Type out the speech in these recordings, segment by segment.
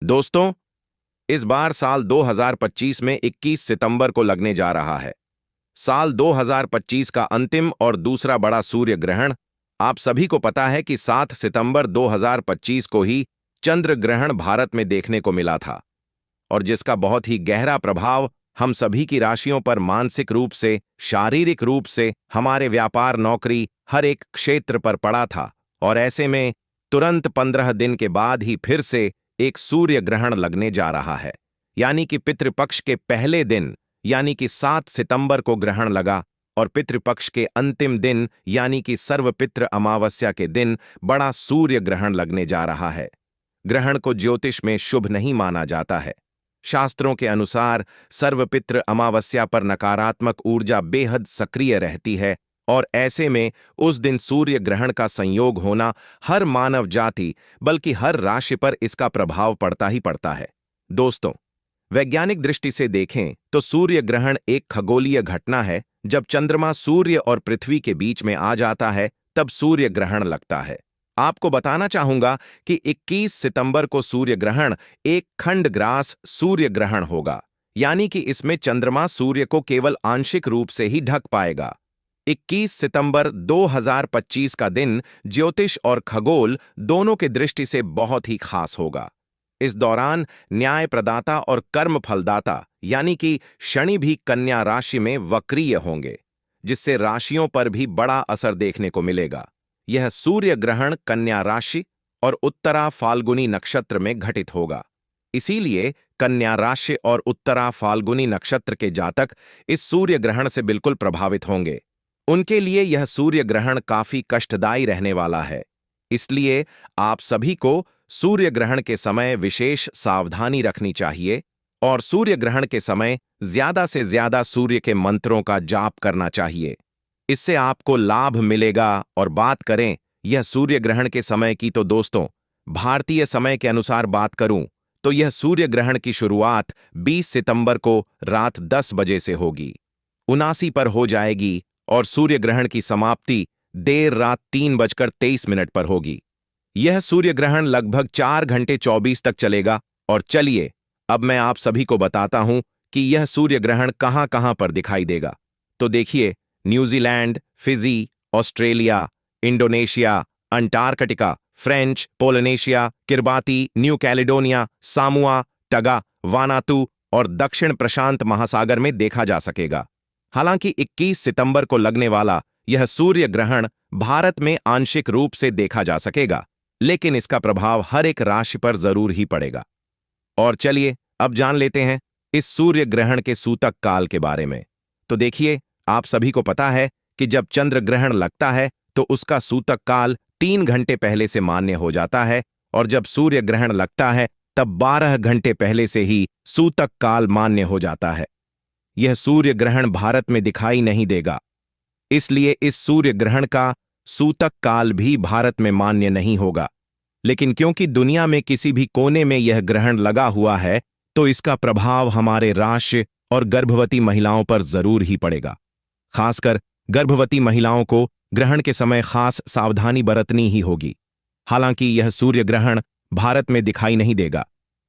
दोस्तों, इस बार साल 2025 में 21 सितंबर को लगने जा रहा है। साल 2025 का अंतिम और दूसरा बड़ा सूर्य ग्रहण। आप सभी को पता है कि 7 सितंबर 2025 को ही चंद्र ग्रहण भारत में देखने को मिला था और जिसका बहुत ही गहरा प्रभाव हम सभी की राशियों पर मानसिक रूप से, शारीरिक रूप से, हमारे व्यापार, नौकरी, हर एक क्षेत्र पर पड़ा था। और ऐसे में तुरंत 15 दिन के बाद ही फिर से एक सूर्य ग्रहण लगने जा रहा है, यानी कि पितृपक्ष के पहले दिन यानी कि 7 सितंबर को ग्रहण लगा और पितृपक्ष के अंतिम दिन यानी कि सर्वपितृ अमावस्या के दिन बड़ा सूर्य ग्रहण लगने जा रहा है। ग्रहण को ज्योतिष में शुभ नहीं माना जाता है। शास्त्रों के अनुसार सर्वपितृ अमावस्या पर नकारात्मक ऊर्जा बेहद सक्रिय रहती है और ऐसे में उस दिन सूर्य ग्रहण का संयोग होना हर मानव जाति बल्कि हर राशि पर इसका प्रभाव पड़ता ही पड़ता है। दोस्तों, वैज्ञानिक दृष्टि से देखें तो सूर्य ग्रहण एक खगोलीय घटना है। जब चंद्रमा सूर्य और पृथ्वी के बीच में आ जाता है तब सूर्य ग्रहण लगता है। आपको बताना चाहूंगा कि 21 सितंबर को सूर्य ग्रहण एक खंडग्रास सूर्य ग्रहण होगा, यानी कि इसमें चंद्रमा सूर्य को केवल आंशिक रूप से ही ढक पाएगा। 21 सितंबर 2025 का दिन ज्योतिष और खगोल दोनों के दृष्टि से बहुत ही खास होगा। इस दौरान न्याय प्रदाता और कर्म फलदाता यानी कि शनि भी कन्या राशि में वक्रीय होंगे, जिससे राशियों पर भी बड़ा असर देखने को मिलेगा। यह सूर्य ग्रहण कन्या राशि और उत्तरा फाल्गुनी नक्षत्र में घटित होगा। इसीलिए कन्या राशि और उत्तरा फाल्गुनी नक्षत्र के जातक इस सूर्य ग्रहण से बिल्कुल प्रभावित होंगे। उनके लिए यह सूर्य ग्रहण काफी कष्टदायी रहने वाला है। इसलिए आप सभी को सूर्य ग्रहण के समय विशेष सावधानी रखनी चाहिए और सूर्य ग्रहण के समय ज्यादा से ज्यादा सूर्य के मंत्रों का जाप करना चाहिए। इससे आपको लाभ मिलेगा। और बात करें यह सूर्य ग्रहण के समय की तो दोस्तों, भारतीय समय के अनुसार बात करूं तो यह सूर्य ग्रहण की शुरुआत 20 सितंबर को रात 10 बजे से होगी, 79 पर हो जाएगी और सूर्य ग्रहण की समाप्ति देर रात 3:23 पर होगी। यह सूर्य ग्रहण लगभग 4 घंटे 24 तक चलेगा। और चलिए अब मैं आप सभी को बताता हूं कि यह सूर्य ग्रहण कहां कहां पर दिखाई देगा। तो देखिए, New Zealand, Fiji, Australia, Indonesia, Antarctica, French Polynesia, Kiribati, New Caledonia, Samoa, Tonga, Vanuatu और दक्षिण प्रशांत महासागर में देखा जा सकेगा। हालांकि 21 सितंबर को लगने वाला यह सूर्य ग्रहण भारत में आंशिक रूप से देखा जा सकेगा, लेकिन इसका प्रभाव हर एक राशि पर जरूर ही पड़ेगा। और चलिए अब जान लेते हैं इस सूर्य ग्रहण के सूतक काल के बारे में। तो देखिए, आप सभी को पता है कि जब चंद्र ग्रहण लगता है तो उसका सूतक काल 3 घंटे पहले से मान्य हो जाता है और जब सूर्य ग्रहण लगता है तब 12 घंटे पहले से ही सूतक काल मान्य हो जाता है। यह सूर्य ग्रहण भारत में दिखाई नहीं देगा, इसलिए इस सूर्य ग्रहण का सूतक काल भी भारत में मान्य नहीं होगा। लेकिन क्योंकि दुनिया में किसी भी कोने में यह ग्रहण लगा हुआ है तो इसका प्रभाव हमारे राशि और गर्भवती महिलाओं पर जरूर ही पड़ेगा। खासकर गर्भवती महिलाओं को ग्रहण के समय खास सावधानी बरतनी ही होगी। हालांकि यह सूर्य ग्रहण भारत में दिखाई नहीं देगा,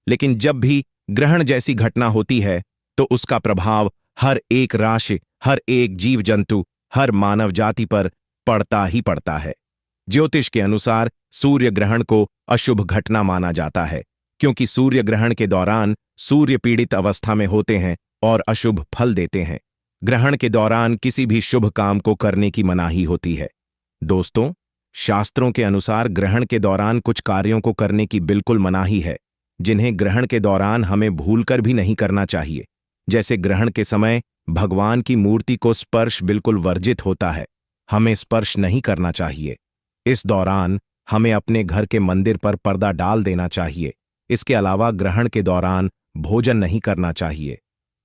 लेकिन जब भी ग्रहण जैसी घटना होती है तो उसका प्रभाव हर एक राशि, हर एक जीव जंतु, हर मानव जाति पर पड़ता ही पड़ता है। ज्योतिष के अनुसार सूर्य ग्रहण को अशुभ घटना माना जाता है, क्योंकि सूर्य ग्रहण के दौरान सूर्य पीड़ित अवस्था में होते हैं और अशुभ फल देते हैं। ग्रहण के दौरान किसी भी शुभ काम को करने की मनाही होती है। दोस्तों, शास्त्रों के अनुसार ग्रहण के दौरान कुछ कार्यों को करने की बिल्कुल मनाही है, जिन्हें ग्रहण के दौरान हमें भूलकर भी नहीं करना चाहिए। जैसे ग्रहण के समय भगवान की मूर्ति को स्पर्श बिल्कुल वर्जित होता है, हमें स्पर्श नहीं करना चाहिए। इस दौरान हमें अपने घर के मंदिर पर पर्दा डाल देना चाहिए। इसके अलावा ग्रहण के दौरान भोजन नहीं करना चाहिए,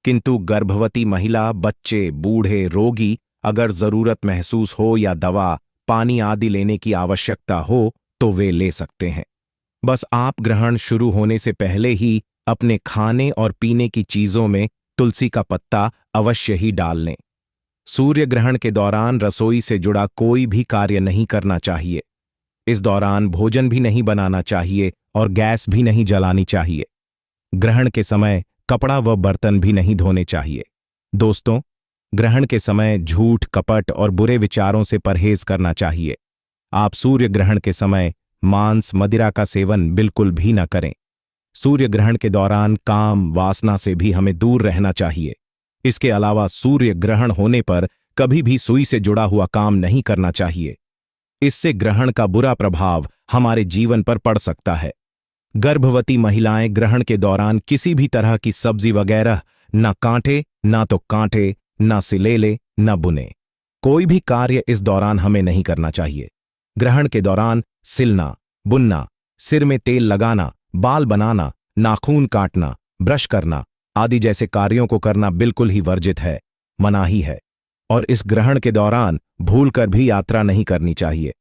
किंतु गर्भवती महिला, बच्चे, बूढ़े, रोगी अगर जरूरत महसूस हो या दवा, पानी आदि लेने की आवश्यकता हो तो वे ले सकते हैं। बस आप ग्रहण शुरू होने से पहले ही अपने खाने और पीने की चीजों में तुलसी का पत्ता अवश्य ही डाल लें। सूर्य ग्रहण के दौरान रसोई से जुड़ा कोई भी कार्य नहीं करना चाहिए। इस दौरान भोजन भी नहीं बनाना चाहिए और गैस भी नहीं जलानी चाहिए। ग्रहण के समय कपड़ा व बर्तन भी नहीं धोने चाहिए। दोस्तों, ग्रहण के समय झूठ, कपट और बुरे विचारों से परहेज करना चाहिए। आप सूर्य ग्रहण के समय मांस, मदिरा का सेवन बिल्कुल भी न करें। सूर्य ग्रहण के दौरान काम, वासना से भी हमें दूर रहना चाहिए। इसके अलावा सूर्य ग्रहण होने पर कभी भी सुई से जुड़ा हुआ काम नहीं करना चाहिए। इससे ग्रहण का बुरा प्रभाव हमारे जीवन पर पड़ सकता है। गर्भवती महिलाएं ग्रहण के दौरान किसी भी तरह की सब्जी वगैरह न काटे, ना तो कांटे, न सिलेले, न बुने। कोई भी कार्य इस दौरान हमें नहीं करना चाहिए। ग्रहण के दौरान सिलना, बुनना, सिर में तेल लगाना, बाल बनाना, नाखून काटना, ब्रश करना आदि जैसे कार्यों को करना बिल्कुल ही वर्जित है, मनाही है। और इस ग्रहण के दौरान भूलकर भी यात्रा नहीं करनी चाहिए।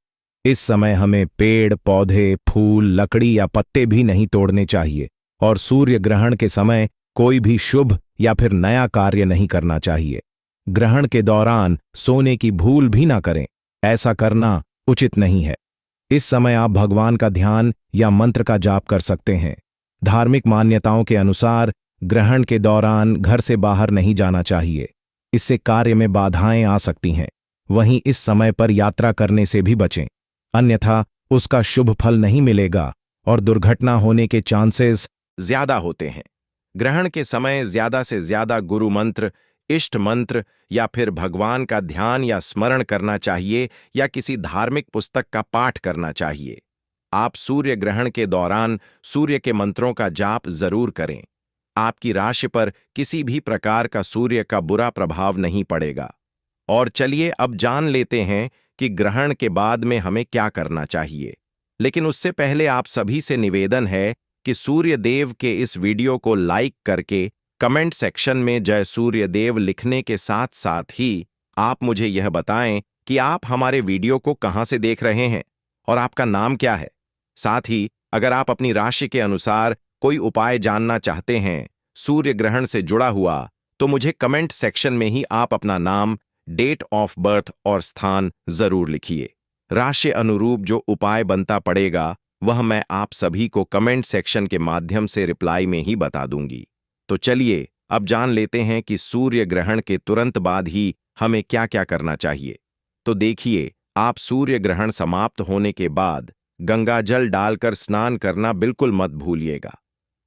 इस समय हमें पेड़, पौधे, फूल, लकड़ी या पत्ते भी नहीं तोड़ने चाहिए और सूर्य ग्रहण के समय कोई भी शुभ या फिर नया कार्य नहीं करना चाहिए। ग्रहण के दौरान सोने की भूल भी ना करें, ऐसा करना उचित नहीं है। इस समय आप भगवान का ध्यान या मंत्र का जाप कर सकते हैं। धार्मिक मान्यताओं के अनुसार ग्रहण के दौरान घर से बाहर नहीं जाना चाहिए, इससे कार्य में बाधाएं आ सकती हैं। वहीं इस समय पर यात्रा करने से भी बचें, अन्यथा उसका शुभ फल नहीं मिलेगा और दुर्घटना होने के चांसेस ज्यादा होते हैं। ग्रहण के समय ज्यादा से ज्यादा गुरु मंत्र, इष्ट मंत्र या फिर भगवान का ध्यान या स्मरण करना चाहिए या किसी धार्मिक पुस्तक का पाठ करना चाहिए। आप सूर्य ग्रहण के दौरान सूर्य के मंत्रों का जाप जरूर करें। आपकी राशि पर किसी भी प्रकार का सूर्य का बुरा प्रभाव नहीं पड़ेगा। और चलिए अब जान लेते हैं कि ग्रहण के बाद में हमें क्या करना चाहिए। लेकिन उससे पहले आप सभी से निवेदन है कि सूर्य देव के इस वीडियो को लाइक करके कमेंट सेक्शन में जय सूर्य देव लिखने के साथ साथ ही आप मुझे यह बताएं कि आप हमारे वीडियो को कहां से देख रहे हैं और आपका नाम क्या है। साथ ही अगर आप अपनी राशि के अनुसार कोई उपाय जानना चाहते हैं सूर्य ग्रहण से जुड़ा हुआ, तो मुझे कमेंट सेक्शन में ही आप अपना नाम, डेट ऑफ बर्थ और स्थान जरूर लिखिए। राशि अनुरूप जो उपाय बनता पड़ेगा वह मैं आप सभी को कमेंट सेक्शन के माध्यम से रिप्लाई में ही बता दूंगी। तो चलिए अब जान लेते हैं कि सूर्य ग्रहण के तुरंत बाद ही हमें क्या क्या करना चाहिए। तो देखिए, आप सूर्य ग्रहण समाप्त होने के बाद गंगाजल डालकर स्नान करना बिल्कुल मत भूलिएगा।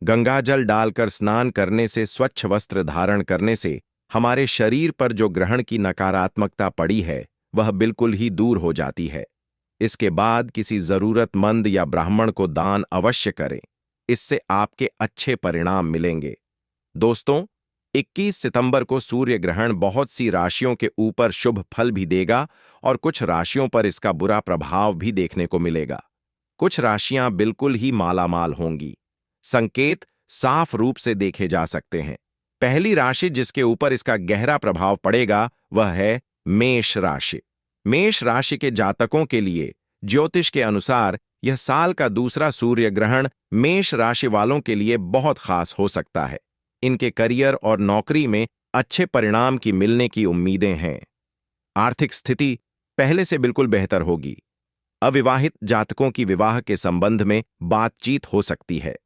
गंगाजल डालकर स्नान करने से, स्वच्छ वस्त्र धारण करने से हमारे शरीर पर जो ग्रहण की नकारात्मकता पड़ी है वह बिल्कुल ही दूर हो जाती है। इसके बाद किसी जरूरतमंद या ब्राह्मण को दान अवश्य करें, इससे आपके अच्छे परिणाम मिलेंगे। दोस्तों, 21 सितंबर को सूर्य ग्रहण बहुत सी राशियों के ऊपर शुभ फल भी देगा और कुछ राशियों पर इसका बुरा प्रभाव भी देखने को मिलेगा। कुछ राशियां बिल्कुल ही मालामाल होंगी। संकेत साफ रूप से देखे जा सकते हैं। पहली राशि जिसके ऊपर इसका गहरा प्रभाव पड़ेगा वह है मेष राशि। मेष राशि के जातकों के लिए ज्योतिष के अनुसार यह साल का दूसरा सूर्य ग्रहण मेष राशि वालों के लिए बहुत खास हो सकता है। इनके करियर और नौकरी में अच्छे परिणाम की मिलने की उम्मीदें हैं। आर्थिक स्थिति पहले से बिल्कुल बेहतर होगी। अविवाहित जातकों की विवाह के संबंध में बातचीत हो सकती है।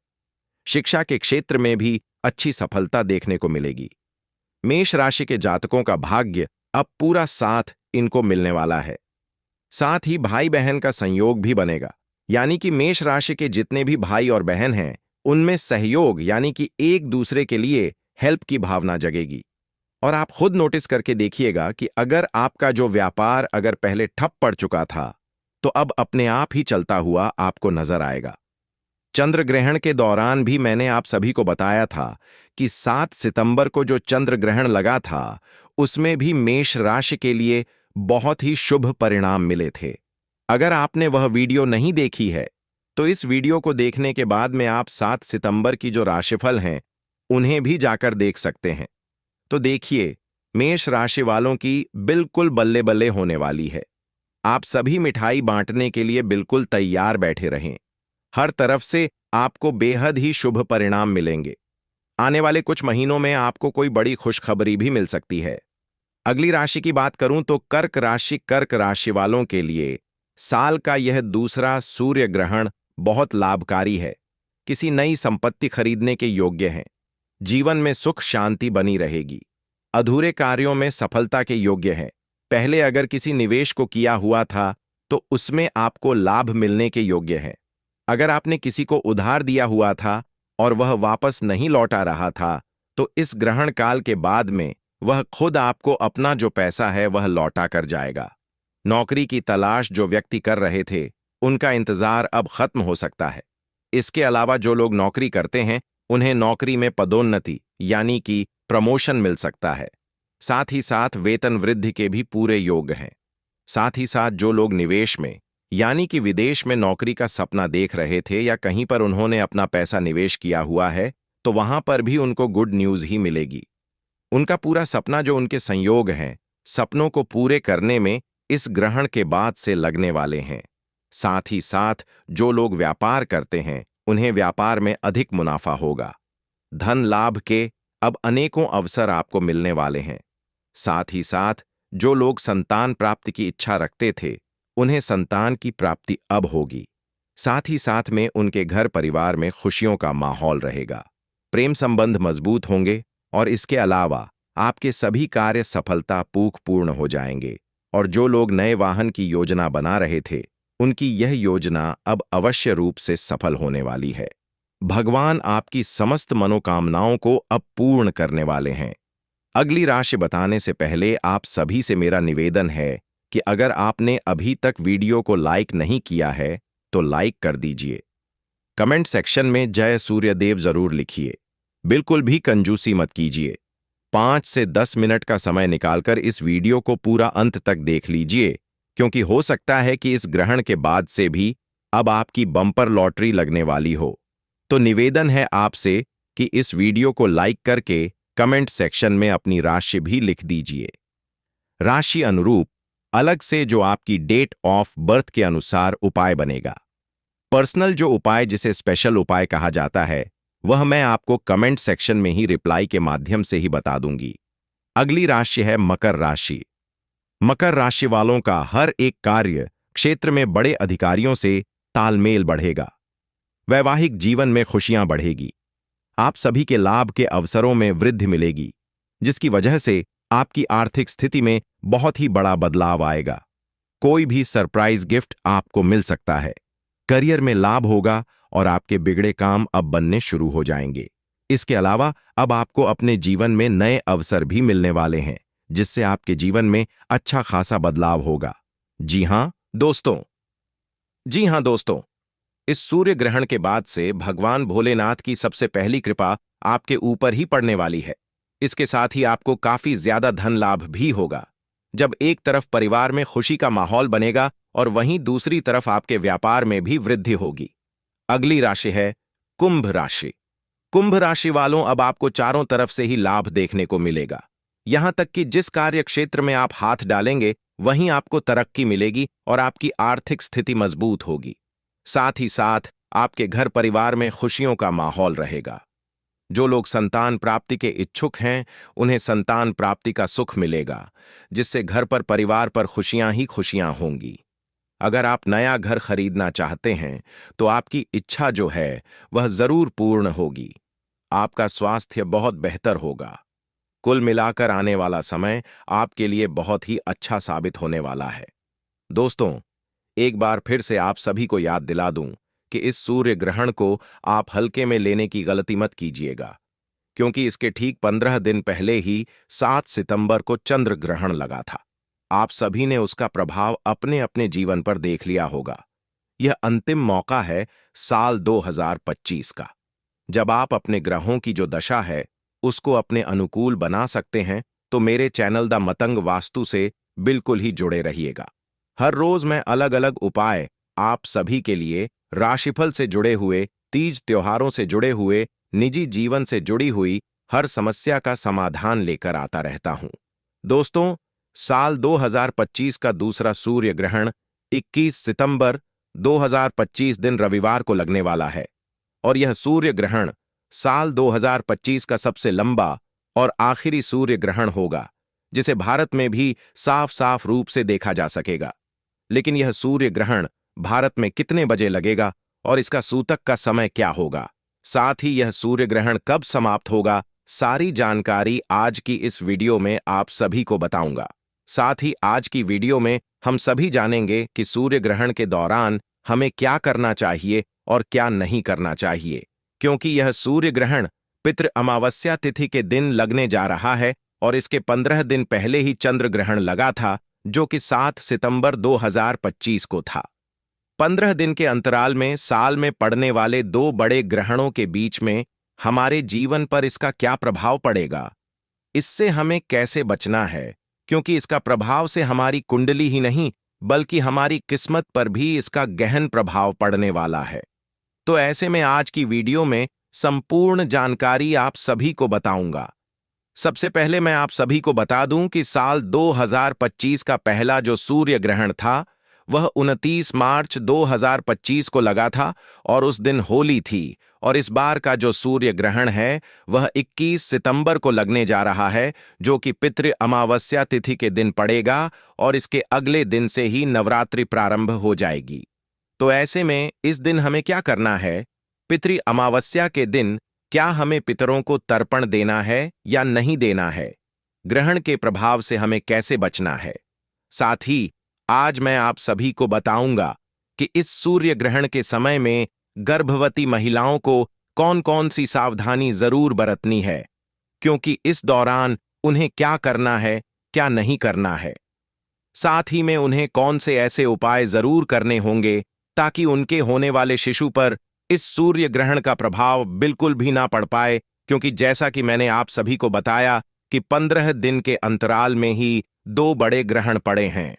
शिक्षा के क्षेत्र में भी अच्छी सफलता देखने को मिलेगी। मेष राशि के जातकों का भाग्य अब पूरा साथ इनको मिलने वाला है। साथ ही भाई बहन का संयोग भी बनेगा, यानी कि मेष राशि के जितने भी भाई और बहन हैं उनमें सहयोग यानी कि एक दूसरे के लिए हेल्प की भावना जगेगी। और आप खुद नोटिस करके देखिएगा कि अगर आपका जो व्यापार अगर पहले ठप पड़ चुका था तो अब अपने आप ही चलता हुआ आपको नजर आएगा। चंद्र ग्रहण के दौरान भी मैंने आप सभी को बताया था कि 7 सितंबर को जो चंद्र ग्रहण लगा था उसमें भी मेष राशि के लिए बहुत ही शुभ परिणाम मिले थे। अगर आपने वह वीडियो नहीं देखी है तो इस वीडियो को देखने के बाद में आप 7 सितंबर की जो राशिफल हैं उन्हें भी जाकर देख सकते हैं। तो देखिए, मेष राशि वालों की बिल्कुल बल्ले बल्ले होने वाली है। आप सभी मिठाई बांटने के लिए बिल्कुल तैयार बैठे रहें। हर तरफ से आपको बेहद ही शुभ परिणाम मिलेंगे। आने वाले कुछ महीनों में आपको कोई बड़ी खुशखबरी भी मिल सकती है। अगली राशि की बात करूं तो कर्क राशि वालों के लिए साल का यह दूसरा सूर्य ग्रहण बहुत लाभकारी है। किसी नई संपत्ति खरीदने के योग्य हैं। जीवन में सुख शांति बनी रहेगी। अधूरे कार्यों में सफलता के योग्य हैं। पहले अगर किसी निवेश को किया हुआ था तो उसमें आपको लाभ मिलने के योग्य है। अगर आपने किसी को उधार दिया हुआ था और वह वापस नहीं लौटा रहा था तो इस ग्रहण काल के बाद में वह खुद आपको अपना जो पैसा है वह लौटा कर जाएगा। नौकरी की तलाश जो व्यक्ति कर रहे थे उनका इंतजार अब खत्म हो सकता है। इसके अलावा जो लोग नौकरी करते हैं उन्हें नौकरी में पदोन्नति यानी कि प्रमोशन मिल सकता है। साथ ही साथ वेतन वृद्धि के भी पूरे योग हैं। साथ ही साथ जो लोग निवेश में यानी कि विदेश में नौकरी का सपना देख रहे थे या कहीं पर उन्होंने अपना पैसा निवेश किया हुआ है तो वहां पर भी उनको गुड न्यूज ही मिलेगी। उनका पूरा सपना जो उनके संयोग हैं सपनों को पूरे करने में इस ग्रहण के बाद से लगने वाले हैं। साथ ही साथ जो लोग व्यापार करते हैं उन्हें व्यापार में अधिक मुनाफा होगा। धन लाभ के अब अनेकों अवसर आपको मिलने वाले हैं। साथ ही साथ जो लोग संतान प्राप्ति की इच्छा रखते थे उन्हें संतान की प्राप्ति अब होगी। साथ ही साथ में उनके घर परिवार में खुशियों का माहौल रहेगा। प्रेम संबंध मजबूत होंगे और इसके अलावा आपके सभी कार्य सफलता पूर्ण हो जाएंगे। और जो लोग नए वाहन की योजना बना रहे थे उनकी यह योजना अब अवश्य रूप से सफल होने वाली है। भगवान आपकी समस्त मनोकामनाओं को अब पूर्ण करने वाले हैं। अगली राशि बताने से पहले आप सभी से मेरा निवेदन है कि अगर आपने अभी तक वीडियो को लाइक नहीं किया है तो लाइक कर दीजिए। कमेंट सेक्शन में जय सूर्यदेव जरूर लिखिए। बिल्कुल भी कंजूसी मत कीजिए। 5 से 10 मिनट का समय निकालकर इस वीडियो को पूरा अंत तक देख लीजिए, क्योंकि हो सकता है कि इस ग्रहण के बाद से भी अब आपकी बम्पर लॉटरी लगने वाली हो। तो निवेदन है आपसे कि इस वीडियो को लाइक करके कमेंट सेक्शन में अपनी राशि भी लिख दीजिए। राशि अनुरूप अलग से जो आपकी डेट ऑफ बर्थ के अनुसार उपाय बनेगा। पर्सनल जो उपाय जिसे स्पेशल उपाय कहा जाता है वह मैं आपको कमेंट सेक्शन में ही रिप्लाई के माध्यम से ही बता दूंगी। अगली राशि है मकर राशि। मकर राशि वालों का हर एक कार्य क्षेत्र में बड़े अधिकारियों से तालमेल बढ़ेगा। वैवाहिक जीवन में खुशियां बढ़ेगी। आप सभी के लाभ के अवसरों में वृद्धि मिलेगी, जिसकी वजह से आपकी आर्थिक स्थिति में बहुत ही बड़ा बदलाव आएगा। कोई भी सरप्राइज गिफ्ट आपको मिल सकता है। करियर में लाभ होगा और आपके बिगड़े काम अब बनने शुरू हो जाएंगे। इसके अलावा अब आपको अपने जीवन में नए अवसर भी मिलने वाले हैं, जिससे आपके जीवन में अच्छा खासा बदलाव होगा। जी हां दोस्तों, इस सूर्य ग्रहण के बाद से भगवान भोलेनाथ की सबसे पहली कृपा आपके ऊपर ही पड़ने वाली है। इसके साथ ही आपको काफी ज्यादा धन लाभ भी होगा। जब एक तरफ परिवार में खुशी का माहौल बनेगा और वहीं दूसरी तरफ आपके व्यापार में भी वृद्धि होगी। अगली राशि है कुंभ राशि। कुंभ राशि वालों अब आपको चारों तरफ से ही लाभ देखने को मिलेगा। यहां तक कि जिस कार्य क्षेत्र में आप हाथ डालेंगे वहीं आपको तरक्की मिलेगी और आपकी आर्थिक स्थिति मजबूत होगी। साथ ही साथ आपके घर परिवार में खुशियों का माहौल रहेगा। जो लोग संतान प्राप्ति के इच्छुक हैं उन्हें संतान प्राप्ति का सुख मिलेगा, जिससे घर पर परिवार पर खुशियां ही खुशियां होंगी। अगर आप नया घर खरीदना चाहते हैं तो आपकी इच्छा जो है वह जरूर पूर्ण होगी। आपका स्वास्थ्य बहुत बेहतर होगा। कुल मिलाकर आने वाला समय आपके लिए बहुत ही अच्छा साबित होने वाला है। दोस्तों, एक बार फिर से आप सभी को याद दिला दूं कि इस सूर्य ग्रहण को आप हल्के में लेने की गलती मत कीजिएगा, क्योंकि इसके ठीक 15 दिन पहले ही 7 सितंबर को चंद्र ग्रहण लगा था। आप सभी ने उसका प्रभाव अपने अपने जीवन पर देख लिया होगा। यह अंतिम मौका है साल 2025 का, जब आप अपने ग्रहों की जो दशा है उसको अपने अनुकूल बना सकते हैं। तो मेरे चैनल द मतंग वास्तु से बिल्कुल ही जुड़े रहिएगा। हर रोज मैं अलग अलग उपाय आप सभी के लिए राशिफल से जुड़े हुए, तीज त्योहारों से जुड़े हुए, निजी जीवन से जुड़ी हुई हर समस्या का समाधान लेकर आता रहता हूं। दोस्तों, साल 2025 का दूसरा सूर्य ग्रहण 21 सितंबर 2025 दिन रविवार को लगने वाला है और यह सूर्य ग्रहण साल 2025 का सबसे लंबा और आखिरी सूर्य ग्रहण होगा, जिसे भारत में भी साफ साफ रूप से देखा जा सकेगा। लेकिन यह सूर्य ग्रहण भारत में कितने बजे लगेगा और इसका सूतक का समय क्या होगा, साथ ही यह सूर्य ग्रहण कब समाप्त होगा, सारी जानकारी आज की इस वीडियो में आप सभी को बताऊंगा। साथ ही आज की वीडियो में हम सभी जानेंगे कि सूर्य ग्रहण के दौरान हमें क्या करना चाहिए और क्या नहीं करना चाहिए, क्योंकि यह सूर्य ग्रहण पितृ अमावस्या तिथि के दिन लगने जा रहा है और इसके 15 दिन पहले ही चंद्र ग्रहण लगा था, जो कि 7 सितंबर 2025 को था। 15 दिन के अंतराल में साल में पड़ने वाले दो बड़े ग्रहणों के बीच में हमारे जीवन पर इसका क्या प्रभाव पड़ेगा, इससे हमें कैसे बचना है, क्योंकि इसका प्रभाव से हमारी कुंडली ही नहीं बल्कि हमारी किस्मत पर भी इसका गहन प्रभाव पड़ने वाला है। तो ऐसे में आज की वीडियो में संपूर्ण जानकारी आप सभी को बताऊंगा। सबसे पहले मैं आप सभी को बता दूं कि साल 2025 का पहला जो सूर्य ग्रहण था वह 29 मार्च 2025 को लगा था और उस दिन होली थी, और इस बार का जो सूर्य ग्रहण है वह 21 सितंबर को लगने जा रहा है, जो कि पितृ अमावस्या तिथि के दिन पड़ेगा और इसके अगले दिन से ही नवरात्रि प्रारंभ हो जाएगी। तो ऐसे में इस दिन हमें क्या करना है, पितृ अमावस्या के दिन क्या हमें पितरों को तर्पण देना है या नहीं देना है, ग्रहण के प्रभाव से हमें कैसे बचना है, साथ ही आज मैं आप सभी को बताऊंगा कि इस सूर्य ग्रहण के समय में गर्भवती महिलाओं को कौन कौन सी सावधानी जरूर बरतनी है, क्योंकि इस दौरान उन्हें क्या करना है क्या नहीं करना है, साथ ही में उन्हें कौन से ऐसे उपाय जरूर करने होंगे ताकि उनके होने वाले शिशु पर इस सूर्य ग्रहण का प्रभाव बिल्कुल भी ना पड़ पाए, क्योंकि जैसा कि मैंने आप सभी को बताया कि 15 दिन के अंतराल में ही दो बड़े ग्रहण पड़े हैं।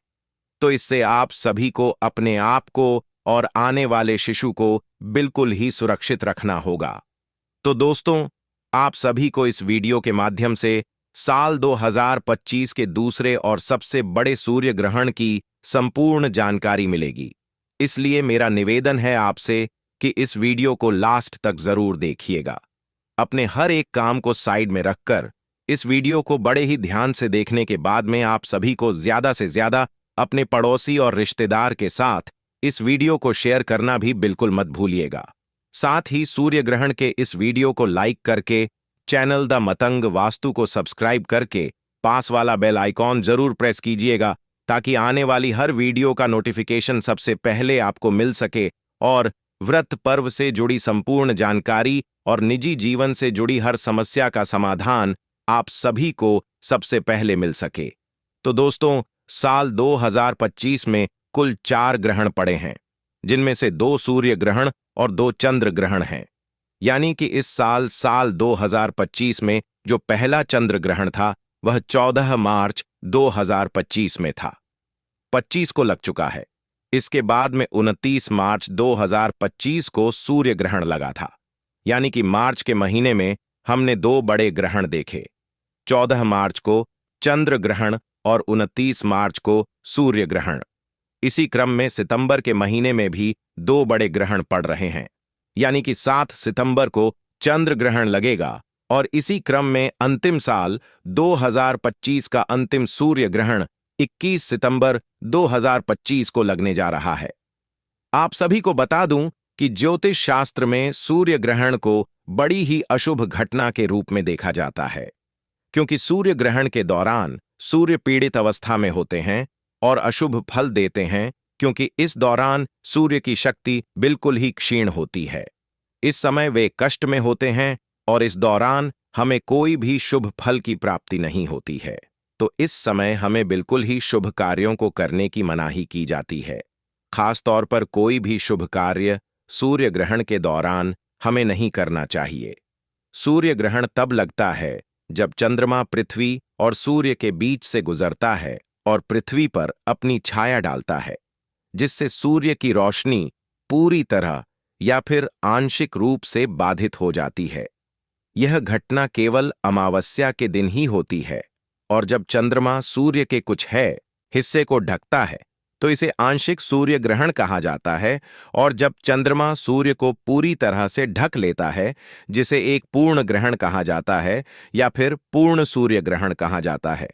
तो इससे आप सभी को अपने आप को और आने वाले शिशु को बिल्कुल ही सुरक्षित रखना होगा। तो दोस्तों, आप सभी को इस वीडियो के माध्यम से साल 2025 के दूसरे और सबसे बड़े सूर्य ग्रहण की संपूर्ण जानकारी मिलेगी, इसलिए मेरा निवेदन है आपसे कि इस वीडियो को लास्ट तक जरूर देखिएगा। अपने हर एक काम को साइड में रखकर इस वीडियो को बड़े ही ध्यान से देखने के बाद में आप सभी को ज्यादा से ज्यादा अपने पड़ोसी और रिश्तेदार के साथ इस वीडियो को शेयर करना भी बिल्कुल मत भूलिएगा। साथ ही सूर्य ग्रहण के इस वीडियो को लाइक करके चैनल द मतंग वास्तु को सब्सक्राइब करके पास वाला बेल आइकॉन जरूर प्रेस कीजिएगा, ताकि आने वाली हर वीडियो का नोटिफिकेशन सबसे पहले आपको मिल सके और व्रत पर्व से जुड़ी संपूर्ण जानकारी और निजी जीवन से जुड़ी हर समस्या का समाधान आप सभी को सबसे पहले मिल सके। तो दोस्तों, साल 2025 में कुल 4 ग्रहण पड़े हैं, जिनमें से 2 सूर्य ग्रहण और 2 चंद्र ग्रहण हैं। यानी कि इस साल 2025 में जो पहला चंद्र ग्रहण था वह 14 मार्च 2025 में था, 25 को लग चुका है। इसके बाद में 29 मार्च 2025 को सूर्य ग्रहण लगा था, यानी कि मार्च के महीने में हमने 2 बड़े ग्रहण देखे, 14 मार्च को चंद्र ग्रहण और 29 मार्च को सूर्य ग्रहण। इसी क्रम में सितंबर के महीने में भी 2 बड़े ग्रहण पड़ रहे हैं, यानी कि 7 सितंबर को चंद्र ग्रहण लगेगा और इसी क्रम में अंतिम साल 2025 का अंतिम सूर्य ग्रहण 21 सितंबर 2025 को लगने जा रहा है। आप सभी को बता दूं कि ज्योतिष शास्त्र में सूर्य ग्रहण को बड़ी ही अशुभ घटना के रूप में देखा जाता है, क्योंकि सूर्य ग्रहण के दौरान सूर्य पीड़ित अवस्था में होते हैं और अशुभ फल देते हैं, क्योंकि इस दौरान सूर्य की शक्ति बिल्कुल ही क्षीण होती है। इस समय वे कष्ट में होते हैं और इस दौरान हमें कोई भी शुभ फल की प्राप्ति नहीं होती है। तो इस समय हमें बिल्कुल ही शुभ कार्यों को करने की मनाही की जाती है। खास तौर पर कोई भी शुभ कार्य सूर्य ग्रहण के दौरान हमें नहीं करना चाहिए। सूर्य ग्रहण तब लगता है जब चंद्रमा पृथ्वी और सूर्य के बीच से गुजरता है और पृथ्वी पर अपनी छाया डालता है, जिससे सूर्य की रोशनी पूरी तरह या फिर आंशिक रूप से बाधित हो जाती है। यह घटना केवल अमावस्या के दिन ही होती है, और जब चंद्रमा सूर्य के कुछ हिस्से को ढकता है तो इसे आंशिक सूर्य ग्रहण कहा जाता है, और जब चंद्रमा सूर्य को पूरी तरह से ढक लेता है, जिसे एक पूर्ण ग्रहण कहा जाता है या फिर पूर्ण सूर्य ग्रहण कहा जाता है।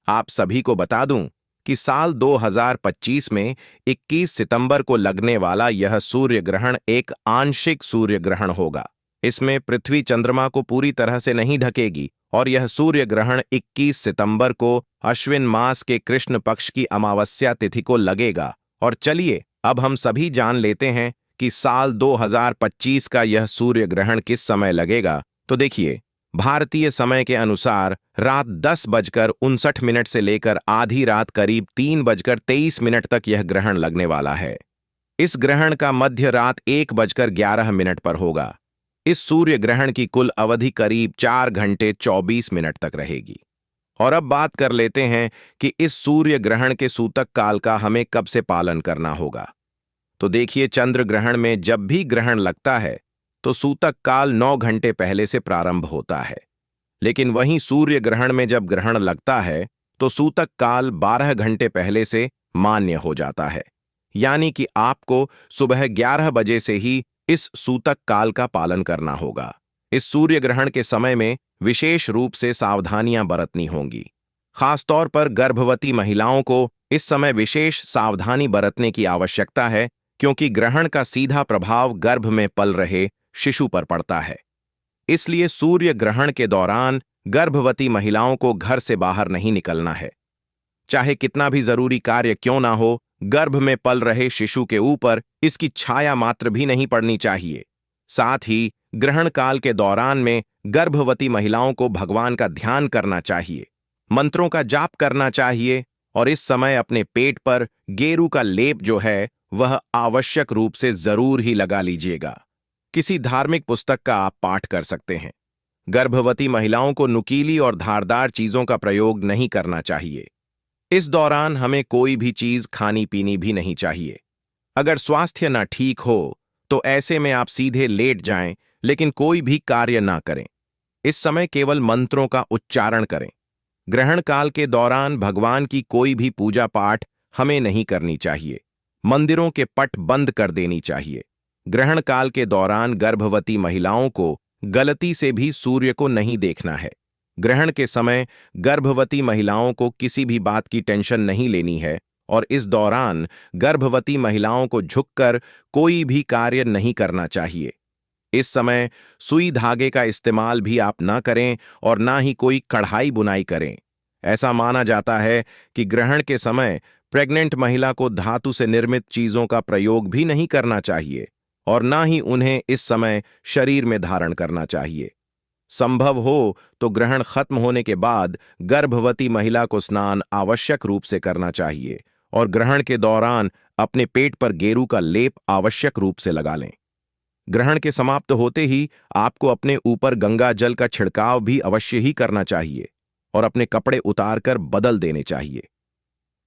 आप सभी को बता दूं कि साल 2025 में 21 सितंबर को लगने वाला यह सूर्य ग्रहण एक आंशिक सूर्य ग्रहण होगा। इसमें पृथ्वी चंद्रमा को पूरी तरह से नहीं ढकेगी और यह सूर्य ग्रहण 21 सितंबर को अश्विन मास के कृष्ण पक्ष की अमावस्या तिथि को लगेगा। और चलिए अब हम सभी जान लेते हैं कि साल 2025 का यह सूर्य ग्रहण किस समय लगेगा। तो देखिए, भारतीय समय के अनुसार रात 10:59 से लेकर आधी रात करीब 3:23 तक यह ग्रहण लगने वाला है। इस ग्रहण का मध्य रात 1:11 पर होगा। इस सूर्य ग्रहण की कुल अवधि करीब 4 घंटे 24 मिनट तक रहेगी। और अब बात कर लेते हैं कि इस सूर्य ग्रहण के सूतक काल का हमें कब से पालन करना होगा। तो देखिए, चंद्र ग्रहण में जब भी ग्रहण लगता है तो सूतक काल 9 घंटे पहले से प्रारंभ होता है, लेकिन वहीं सूर्य ग्रहण में जब ग्रहण लगता है तो सूतक काल 12 घंटे पहले से मान्य हो जाता है। यानी कि आपको सुबह 11 बजे से ही इस सूतक काल का पालन करना होगा। इस सूर्य ग्रहण के समय में विशेष रूप से सावधानियां बरतनी होंगी। खासतौर पर गर्भवती महिलाओं को इस समय विशेष सावधानी बरतने की आवश्यकता है, क्योंकि ग्रहण का सीधा प्रभाव गर्भ में पल रहे शिशु पर पड़ता है। इसलिए सूर्य ग्रहण के दौरान गर्भवती महिलाओं को घर से बाहर नहीं निकलना है। चाहे कितना भी जरूरी कार्य क्यों ना हो, गर्भ में पल रहे शिशु के ऊपर इसकी छाया मात्र भी नहीं पड़नी चाहिए। साथ ही ग्रहण काल के दौरान में गर्भवती महिलाओं को भगवान का ध्यान करना चाहिए, मंत्रों का जाप करना चाहिए और इस समय अपने पेट पर गेरू का लेप जो है वह आवश्यक रूप से जरूर ही लगा लीजिएगा। किसी धार्मिक पुस्तक का आप पाठ कर सकते हैं। गर्भवती महिलाओं को नुकीली और धारदार चीजों का प्रयोग नहीं करना चाहिए। इस दौरान हमें कोई भी चीज खानी पीनी भी नहीं चाहिए। अगर स्वास्थ्य ना ठीक हो तो ऐसे में आप सीधे लेट जाएं, लेकिन कोई भी कार्य ना करें। इस समय केवल मंत्रों का उच्चारण करें। ग्रहण काल के दौरान भगवान की कोई भी पूजा पाठ हमें नहीं करनी चाहिए। मंदिरों के पट बंद कर देनी चाहिए। ग्रहण काल के दौरान गर्भवती महिलाओं को गलती से भी सूर्य को नहीं देखना है। ग्रहण के समय गर्भवती महिलाओं को किसी भी बात की टेंशन नहीं लेनी है और इस दौरान गर्भवती महिलाओं को झुककर कोई भी कार्य नहीं करना चाहिए। इस समय सुई धागे का इस्तेमाल भी आप ना करें और ना ही कोई कढ़ाई बुनाई करें। ऐसा माना जाता है कि ग्रहण के समय प्रेग्नेंट महिला को धातु से निर्मित चीजों का प्रयोग भी नहीं करना चाहिए और ना ही उन्हें इस समय शरीर में धारण करना चाहिए। संभव हो तो ग्रहण खत्म होने के बाद गर्भवती महिला को स्नान आवश्यक रूप से करना चाहिए और ग्रहण के दौरान अपने पेट पर गेरू का लेप आवश्यक रूप से लगा लें। ग्रहण के समाप्त होते ही आपको अपने ऊपर गंगा जल का छिड़काव भी अवश्य ही करना चाहिए और अपने कपड़े उतारकर बदल देने चाहिए।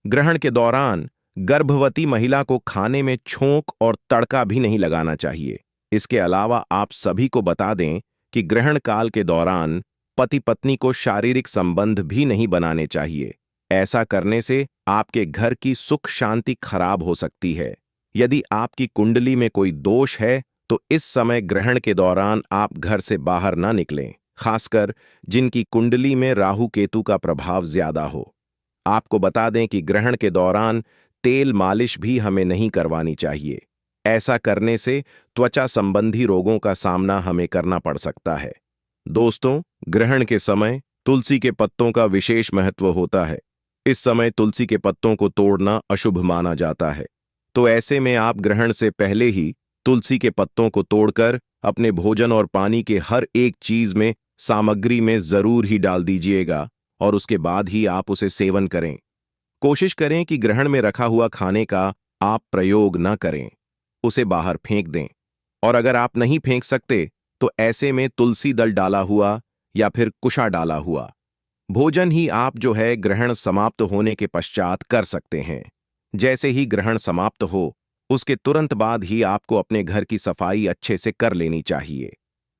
ग्रहण के दौरान गर्भवती महिला को खाने में छोंक और तड़का भी नहीं लगाना चाहिए। इसके अलावा आप सभी को बता दें कि ग्रहण काल के दौरान पति पत्नी को शारीरिक संबंध भी नहीं बनाने चाहिए। ऐसा करने से आपके घर की सुख शांति खराब हो सकती है। यदि आपकी कुंडली में कोई दोष है तो इस समय ग्रहण के दौरान आप घर से बाहर ना निकलें, खासकर जिनकी कुंडली में राहु केतु का प्रभाव ज्यादा हो। आपको बता दें कि ग्रहण के दौरान तेल मालिश भी हमें नहीं करवानी चाहिए। ऐसा करने से त्वचा संबंधी रोगों का सामना हमें करना पड़ सकता है। दोस्तों, ग्रहण के समय तुलसी के पत्तों का विशेष महत्व होता है। इस समय तुलसी के पत्तों को तोड़ना अशुभ माना जाता है, तो ऐसे में आप ग्रहण से पहले ही तुलसी के पत्तों को तोड़कर अपने भोजन और पानी के हर एक चीज में सामग्री में जरूर ही डाल दीजिएगा और उसके बाद ही आप उसे सेवन करें। कोशिश करें कि ग्रहण में रखा हुआ खाने का आप प्रयोग न करें, उसे बाहर फेंक दें। और अगर आप नहीं फेंक सकते तो ऐसे में तुलसी दल डाला हुआ या फिर कुशा डाला हुआ भोजन ही आप जो है ग्रहण समाप्त होने के पश्चात कर सकते हैं। जैसे ही ग्रहण समाप्त हो उसके तुरंत बाद ही आपको अपने घर की सफाई अच्छे से कर लेनी चाहिए।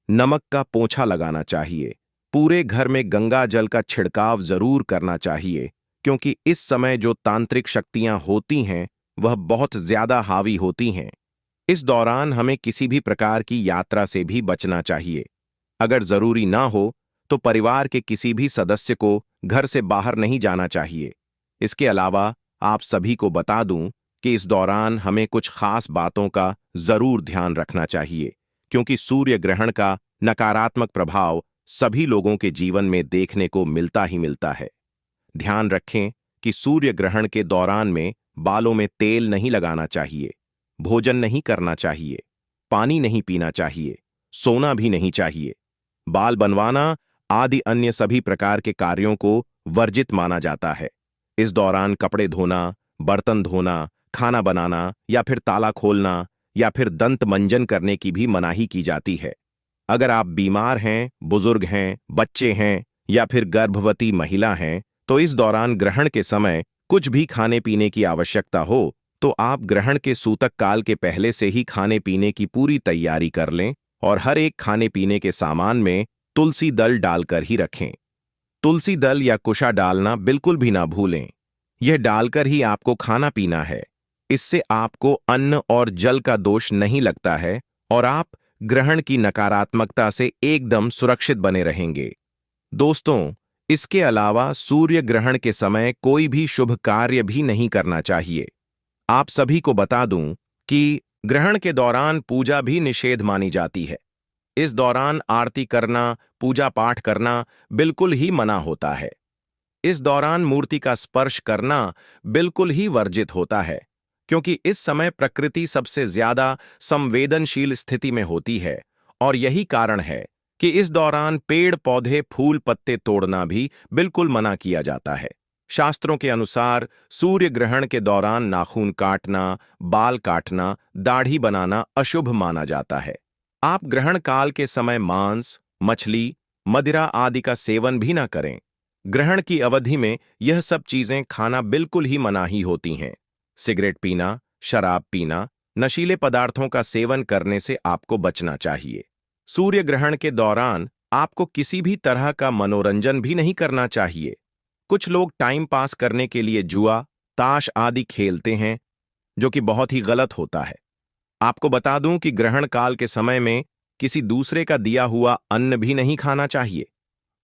नमक का पोंछा लगाना चाहिए। पूरे घर में गंगा जल का छिड़काव जरूर करना चाहिए, क्योंकि इस समय जो तांत्रिक शक्तियां होती हैं वह बहुत ज्यादा हावी होती हैं। इस दौरान हमें किसी भी प्रकार की यात्रा से भी बचना चाहिए। अगर जरूरी ना हो तो परिवार के किसी भी सदस्य को घर से बाहर नहीं जाना चाहिए। इसके अलावा आप सभी को बता दूं कि इस दौरान हमें कुछ खास बातों का जरूर ध्यान रखना चाहिए, क्योंकि सूर्य ग्रहण का नकारात्मक प्रभाव सभी लोगों के जीवन में देखने को मिलता ही मिलता है। ध्यान रखें कि सूर्य ग्रहण के दौरान में बालों में तेल नहीं लगाना चाहिए, भोजन नहीं करना चाहिए, पानी नहीं पीना चाहिए, सोना भी नहीं चाहिए। बाल बनवाना आदि अन्य सभी प्रकार के कार्यों को वर्जित माना जाता है। इस दौरान कपड़े धोना, बर्तन धोना, खाना बनाना या फिर ताला खोलना या फिर दंत मंजन करने की भी मनाही की जाती है। अगर आप बीमार हैं, बुजुर्ग हैं, बच्चे हैं या फिर गर्भवती महिला हैं, तो इस दौरान ग्रहण के समय कुछ भी खाने पीने की आवश्यकता हो तो आप ग्रहण के सूतक काल के पहले से ही खाने पीने की पूरी तैयारी कर लें और हर एक खाने पीने के सामान में तुलसी दल डालकर ही रखें। तुलसी दल या कुशा डालना बिल्कुल भी ना भूलें। यह डालकर ही आपको खाना पीना है। इससे आपको अन्न और जल का दोष नहीं लगता है और आप ग्रहण की नकारात्मकता से एकदम सुरक्षित बने रहेंगे। दोस्तों, इसके अलावा सूर्य ग्रहण के समय कोई भी शुभ कार्य भी नहीं करना चाहिए। आप सभी को बता दूं कि ग्रहण के दौरान पूजा भी निषेध मानी जाती है। इस दौरान आरती करना, पूजा पाठ करना बिल्कुल ही मना होता है। इस दौरान मूर्ति का स्पर्श करना बिल्कुल ही वर्जित होता है, क्योंकि इस समय प्रकृति सबसे ज्यादा संवेदनशील स्थिति में होती है और यही कारण है कि इस दौरान पेड़ पौधे फूल पत्ते तोड़ना भी बिल्कुल मना किया जाता है। शास्त्रों के अनुसार सूर्य ग्रहण के दौरान नाखून काटना, बाल काटना, दाढ़ी बनाना अशुभ माना जाता है। आप ग्रहण काल के समय मांस, मछली, मदिरा आदि का सेवन भी ना करें। ग्रहण की अवधि में यह सब चीजें खाना बिल्कुल ही मनाही होती हैं। सिगरेट पीना, शराब पीना, नशीले पदार्थों का सेवन करने से आपको बचना चाहिए। सूर्य ग्रहण के दौरान आपको किसी भी तरह का मनोरंजन भी नहीं करना चाहिए। कुछ लोग टाइम पास करने के लिए जुआ, ताश आदि खेलते हैं, जो कि बहुत ही गलत होता है। आपको बता दूं कि ग्रहण काल के समय में किसी दूसरे का दिया हुआ अन्न भी नहीं खाना चाहिए,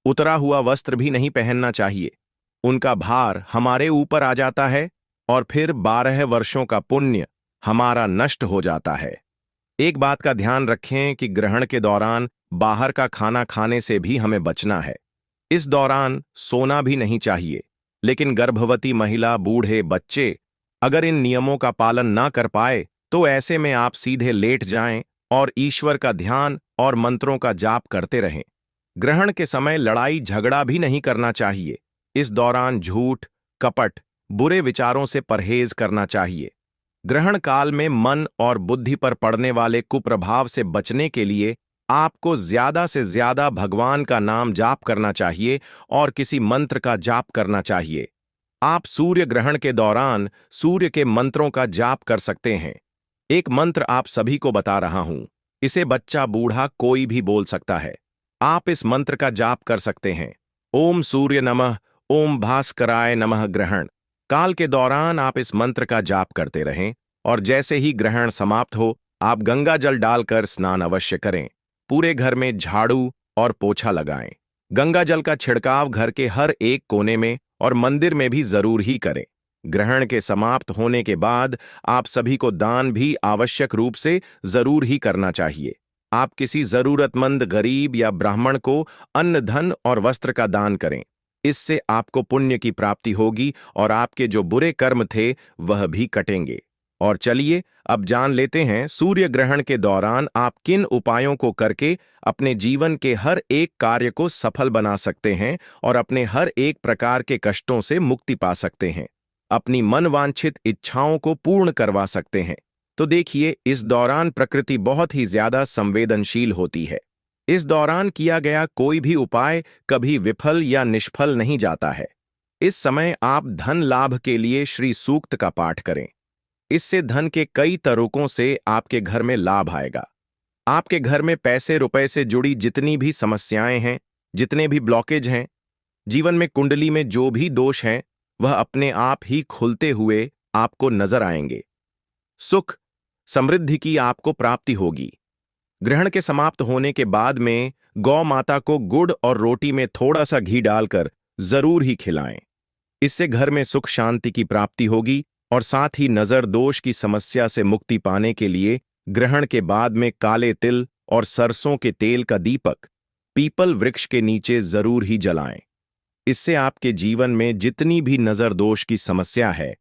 उतरा हुआ वस्त्र भी नहीं पहनना चाहिए। उनका भार हमारे ऊपर आ जाता है और फिर 12 वर्षों का पुण्य हमारा नष्ट हो जाता है। एक बात का ध्यान रखें कि ग्रहण के दौरान बाहर का खाना खाने से भी हमें बचना है। इस दौरान सोना भी नहीं चाहिए, लेकिन गर्भवती महिला, बूढ़े, बच्चे अगर इन नियमों का पालन ना कर पाए तो ऐसे में आप सीधे लेट जाएं और ईश्वर का ध्यान और मंत्रों का जाप करते रहें। ग्रहण के समय लड़ाई झगड़ा भी नहीं करना चाहिए। इस दौरान झूठ, कपट, बुरे विचारों से परहेज करना चाहिए। ग्रहण काल में मन और बुद्धि पर पड़ने वाले कुप्रभाव से बचने के लिए आपको ज्यादा से ज्यादा भगवान का नाम जाप करना चाहिए और किसी मंत्र का जाप करना चाहिए। आप सूर्य ग्रहण के दौरान सूर्य के मंत्रों का जाप कर सकते हैं। एक मंत्र आप सभी को बता रहा हूं। इसे बच्चा, बूढ़ा कोई भी बोल सकता है। आप इस मंत्र का जाप कर सकते हैं। ओम सूर्य नमः, ओम भास्कराय नमः। ग्रहण काल के दौरान आप इस मंत्र का जाप करते रहें और जैसे ही ग्रहण समाप्त हो आप गंगा जल डालकर स्नान अवश्य करें। पूरे घर में झाड़ू और पोछा लगाएं। गंगा जल का छिड़काव घर के हर एक कोने में और मंदिर में भी जरूर ही करें। ग्रहण के समाप्त होने के बाद आप सभी को दान भी आवश्यक रूप से जरूर ही करना चाहिए। आप किसी जरूरतमंद गरीब या ब्राह्मण को अन्न, धन और वस्त्र का दान करें। इससे आपको पुण्य की प्राप्ति होगी और आपके जो बुरे कर्म थे वह भी कटेंगे। और चलिए अब जान लेते हैं सूर्य ग्रहण के दौरान आप किन उपायों को करके अपने जीवन के हर एक कार्य को सफल बना सकते हैं और अपने हर एक प्रकार के कष्टों से मुक्ति पा सकते हैं, अपनी मनवांछित इच्छाओं को पूर्ण करवा सकते हैं। तो देखिए, इस दौरान प्रकृति बहुत ही ज्यादा संवेदनशील होती है। इस दौरान किया गया कोई भी उपाय कभी विफल या निष्फल नहीं जाता है। इस समय आप धन लाभ के लिए श्री सूक्त का पाठ करें। इससे धन के कई तरीकों से आपके घर में लाभ आएगा। आपके घर में पैसे रुपए से जुड़ी जितनी भी समस्याएं हैं, जितने भी ब्लॉकेज हैं, जीवन में कुंडली में जो भी दोष हैं, वह अपने आप ही खुलते हुए आपको नजर आएंगे। सुख, समृद्धि की आपको प्राप्ति होगी। ग्रहण के समाप्त होने के बाद में गौ माता को गुड़ और रोटी में थोड़ा सा घी डालकर जरूर ही खिलाएं। इससे घर में सुख शांति की प्राप्ति होगी और साथ ही नजर दोष की समस्या से मुक्ति पाने के लिए ग्रहण के बाद में काले तिल और सरसों के तेल का दीपक पीपल वृक्ष के नीचे जरूर ही जलाएं। इससे आपके जीवन में जितनी भी नजर दोष की समस्या है,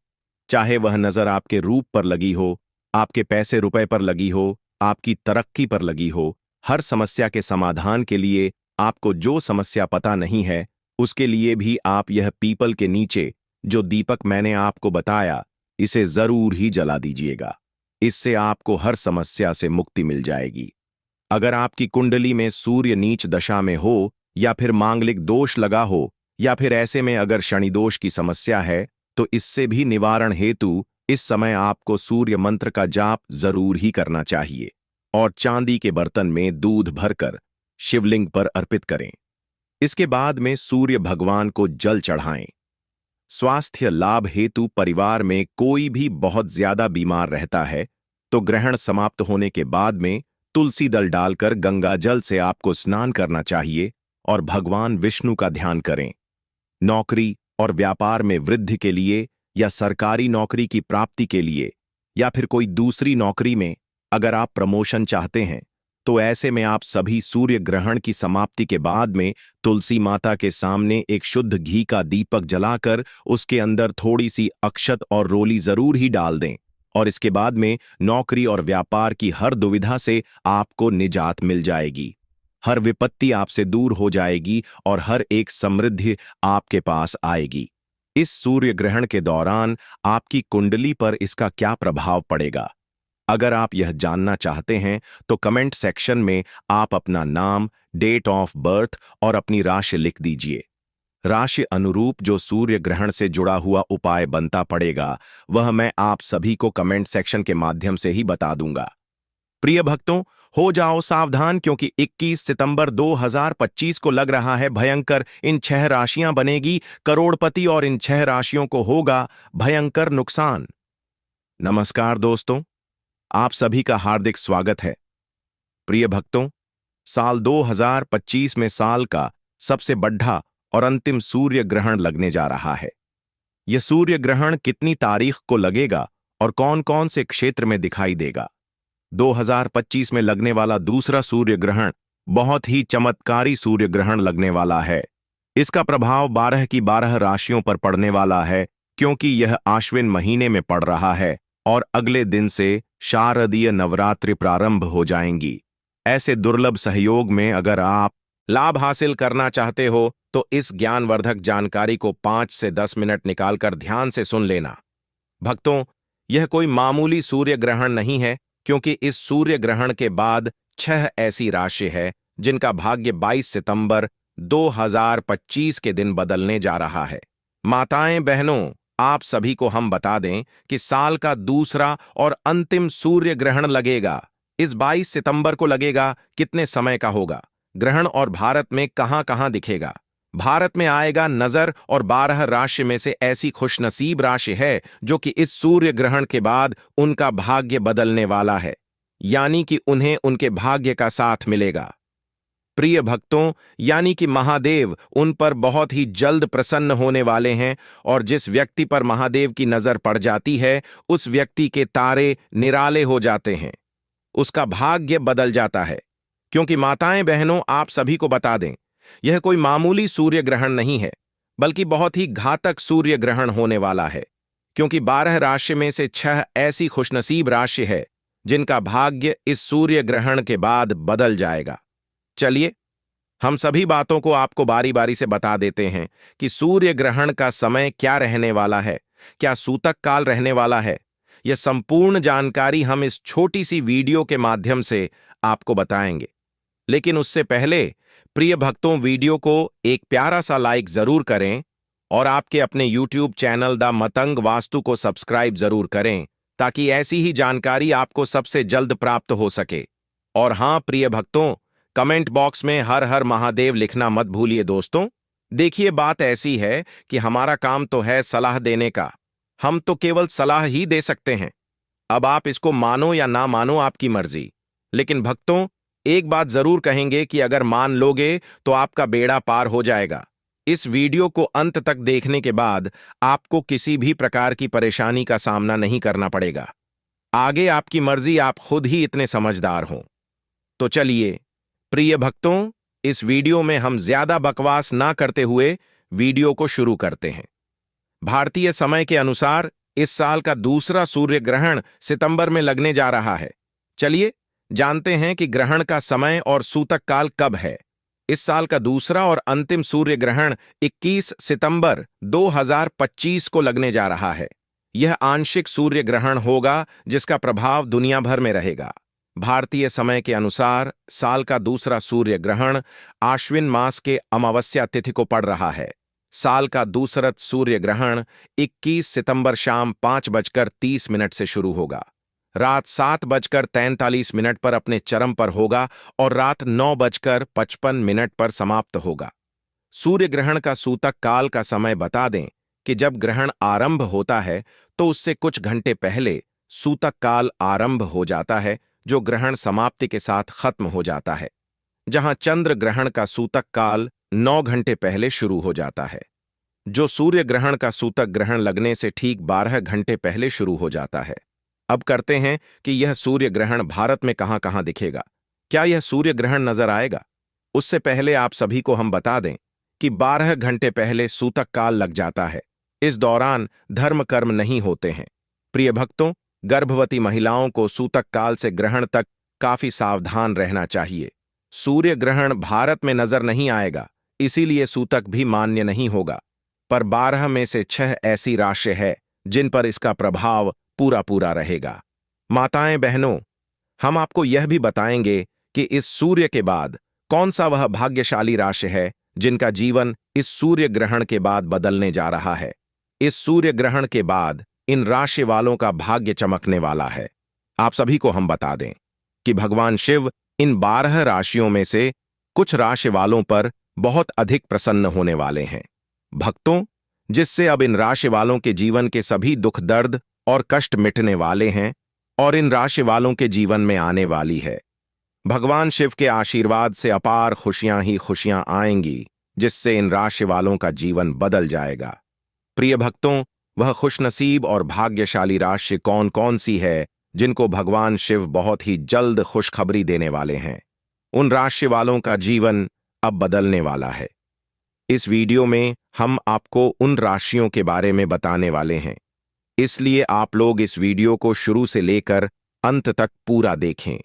चाहे वह नजर आपके रूप पर लगी हो, आपके पैसे रुपए पर लगी हो, आपकी तरक्की पर लगी हो, हर समस्या के समाधान के लिए आपको जो समस्या पता नहीं है उसके लिए भी आप यह पीपल के नीचे जो दीपक मैंने आपको बताया, इसे जरूर ही जला दीजिएगा। इससे आपको हर समस्या से मुक्ति मिल जाएगी। अगर आपकी कुंडली में सूर्य नीच दशा में हो या फिर मांगलिक दोष लगा हो या फिर ऐसे में अगर शनि दोष की समस्या है, तो इससे भी निवारण हेतु इस समय आपको सूर्य मंत्र का जाप जरूर ही करना चाहिए और चांदी के बर्तन में दूध भरकर शिवलिंग पर अर्पित करें। इसके बाद में सूर्य भगवान को जल चढ़ाएं। स्वास्थ्य लाभ हेतु परिवार में कोई भी बहुत ज्यादा बीमार रहता है तो ग्रहण समाप्त होने के बाद में तुलसी दल डालकर गंगा जल से आपको स्नान करना चाहिए और भगवान विष्णु का ध्यान करें। नौकरी और व्यापार में वृद्धि के लिए या सरकारी नौकरी की प्राप्ति के लिए या फिर कोई दूसरी नौकरी में अगर आप प्रमोशन चाहते हैं तो ऐसे में आप सभी सूर्य ग्रहण की समाप्ति के बाद में तुलसी माता के सामने एक शुद्ध घी का दीपक जलाकर उसके अंदर थोड़ी सी अक्षत और रोली जरूर ही डाल दें और इसके बाद में नौकरी और व्यापार की हर दुविधा से आपको निजात मिल जाएगी। हर विपत्ति आपसे दूर हो जाएगी और हर एक समृद्धि आपके पास आएगी। इस सूर्य ग्रहण के दौरान आपकी कुंडली पर इसका क्या प्रभाव पड़ेगा, अगर आप यह जानना चाहते हैं तो कमेंट सेक्शन में आप अपना नाम, डेट ऑफ बर्थ और अपनी राशि लिख दीजिए। राशि अनुरूप जो सूर्य ग्रहण से जुड़ा हुआ उपाय बनता पड़ेगा वह मैं आप सभी को कमेंट सेक्शन के माध्यम से ही बता दूंगा। प्रिय भक्तों, हो जाओ सावधान क्योंकि 21 सितंबर 2025 को लग रहा है भयंकर। इन 6 राशियां बनेगी करोड़पति और इन 6 राशियों को होगा भयंकर नुकसान। नमस्कार दोस्तों, आप सभी का हार्दिक स्वागत है। प्रिय भक्तों, साल 2025 में साल का सबसे बड़ा और अंतिम सूर्य ग्रहण लगने जा रहा है। यह सूर्य ग्रहण कितनी तारीख को लगेगा और कौन कौन से क्षेत्र में दिखाई देगा? 2025 में लगने वाला दूसरा सूर्य ग्रहण बहुत ही चमत्कारी सूर्य ग्रहण लगने वाला है। इसका प्रभाव 12 की 12 राशियों पर पड़ने वाला है क्योंकि यह आश्विन महीने में पड़ रहा है और अगले दिन से शारदीय नवरात्रि प्रारंभ हो जाएंगी। ऐसे दुर्लभ सहयोग में अगर आप लाभ हासिल करना चाहते हो तो इस ज्ञानवर्धक जानकारी को 5 से 10 मिनट निकालकर ध्यान से सुन लेना। भक्तों, यह कोई मामूली सूर्य ग्रहण नहीं है क्योंकि इस सूर्य ग्रहण के बाद 6 ऐसी राशि है जिनका भाग्य 22 सितंबर 2025 के दिन बदलने जा रहा है। माताएं बहनों, आप सभी को हम बता दें कि साल का दूसरा और अंतिम सूर्य ग्रहण लगेगा। इस 22 सितंबर को लगेगा। कितने समय का होगा ग्रहण और भारत में कहां कहां दिखेगा? भारत में आएगा नजर और 12 राशि में से ऐसी खुशनसीब राशि है जो कि इस सूर्य ग्रहण के बाद उनका भाग्य बदलने वाला है, यानी कि उन्हें उनके भाग्य का साथ मिलेगा। प्रिय भक्तों, यानी कि महादेव उन पर बहुत ही जल्द प्रसन्न होने वाले हैं और जिस व्यक्ति पर महादेव की नजर पड़ जाती है उस व्यक्ति के तारे निराले हो जाते हैं, उसका भाग्य बदल जाता है। क्योंकि माताएं बहनों, आप सभी को बता दें, यह कोई मामूली सूर्य ग्रहण नहीं है बल्कि बहुत ही घातक सूर्य ग्रहण होने वाला है क्योंकि 12 राशि में से 6 ऐसी खुशनसीब राशि है जिनका भाग्य इस सूर्य ग्रहण के बाद बदल जाएगा। चलिए हम सभी बातों को आपको बारी बारी से बता देते हैं कि सूर्य ग्रहण का समय क्या रहने वाला है, क्या सूतक काल रहने वाला है। यह संपूर्ण जानकारी हम इस छोटी सी वीडियो के माध्यम से आपको बताएंगे। लेकिन उससे पहले प्रिय भक्तों, वीडियो को एक प्यारा सा लाइक जरूर करें और आपके अपने YouTube channel the Matang vastu को सब्सक्राइब जरूर करें ताकि ऐसी ही जानकारी आपको सबसे जल्द प्राप्त हो सके। और हां प्रिय भक्तों, कमेंट बॉक्स में हर हर महादेव लिखना मत भूलिए दोस्तों। देखिए, बात ऐसी है कि हमारा काम तो है सलाह देने का, हम तो केवल सलाह ही दे सकते हैं। अब आप इसको मानो या ना मानो, आपकी मर्जी। लेकिन भक्तों, एक बात जरूर कहेंगे कि अगर मान लोगे तो आपका बेड़ा पार हो जाएगा। इस वीडियो को अंत तक देखने के बाद आपको किसी भी प्रकार की परेशानी का सामना नहीं करना पड़ेगा। आगे आपकी मर्जी, आप खुद ही इतने समझदार हों। तो चलिए प्रिय भक्तों, इस वीडियो में हम ज्यादा बकवास ना करते हुए वीडियो को शुरू करते हैं। भारतीय समय के अनुसार इस साल का दूसरा सूर्य ग्रहण सितंबर में लगने जा रहा है। चलिए जानते हैं कि ग्रहण का समय और सूतक काल कब है। इस साल का दूसरा और अंतिम सूर्य ग्रहण 21 सितंबर 2025 को लगने जा रहा है। यह आंशिक सूर्य ग्रहण होगा जिसका प्रभाव दुनिया भर में रहेगा। भारतीय समय के अनुसार साल का दूसरा सूर्य ग्रहण आश्विन मास के अमावस्या तिथि को पड़ रहा है। साल का दूसरा सूर्य ग्रहण 21 सितंबर शाम 5:30 से शुरू होगा, रात 7:43 पर अपने चरम पर होगा और रात 9:55 पर समाप्त होगा। सूर्य ग्रहण का सूतक काल का समय बता दें कि जब ग्रहण आरंभ होता है तो उससे कुछ घंटे पहले सूतक काल आरंभ हो जाता है, जो ग्रहण समाप्ति के साथ खत्म हो जाता है। जहां चंद्र ग्रहण का सूतक काल 9 घंटे पहले शुरू हो जाता है, जो सूर्य ग्रहण का सूतक ग्रहण लगने से ठीक 12 घंटे पहले शुरू हो जाता है। अब करते हैं कि यह सूर्य ग्रहण भारत में कहां कहां दिखेगा, क्या यह सूर्य ग्रहण नजर आएगा। उससे पहले आप सभी को हम बता दें कि 12 घंटे पहले सूतक काल लग जाता है। इस दौरान धर्म कर्म नहीं होते हैं। प्रिय भक्तों, गर्भवती महिलाओं को सूतक काल से ग्रहण तक काफी सावधान रहना चाहिए। सूर्य ग्रहण भारत में नजर नहीं आएगा, इसीलिए सूतक भी मान्य नहीं होगा। पर 12 में से 6 ऐसी राशि है जिन पर इसका प्रभाव पूरा पूरा रहेगा। माताएं बहनों, हम आपको यह भी बताएंगे कि इस सूर्य के बाद कौन सा वह भाग्यशाली राशि है जिनका जीवन इस सूर्य ग्रहण के बाद बदलने जा रहा है। इस सूर्य ग्रहण के बाद इन राशि वालों का भाग्य चमकने वाला है। आप सभी को हम बता दें कि भगवान शिव इन 12 राशियों में से कुछ राशि वालों पर बहुत अधिक प्रसन्न होने वाले हैं भक्तों, जिससे अब इन राशि वालों के जीवन के सभी दुख दर्द और कष्ट मिटने वाले हैं और इन राशि वालों के जीवन में आने वाली है। भगवान शिव के आशीर्वाद से अपार खुशियां ही खुशियां आएंगी, जिससे इन राशि वालों का जीवन बदल जाएगा। प्रिय भक्तों, वह खुशनसीब और भाग्यशाली राशि कौन कौन सी है जिनको भगवान शिव बहुत ही जल्द खुशखबरी देने वाले हैं। उन राशि वालों का जीवन अब बदलने वाला है। इस वीडियो में हम आपको उन राशियों के बारे में बताने वाले हैं, इसलिए आप लोग इस वीडियो को शुरू से लेकर अंत तक पूरा देखें।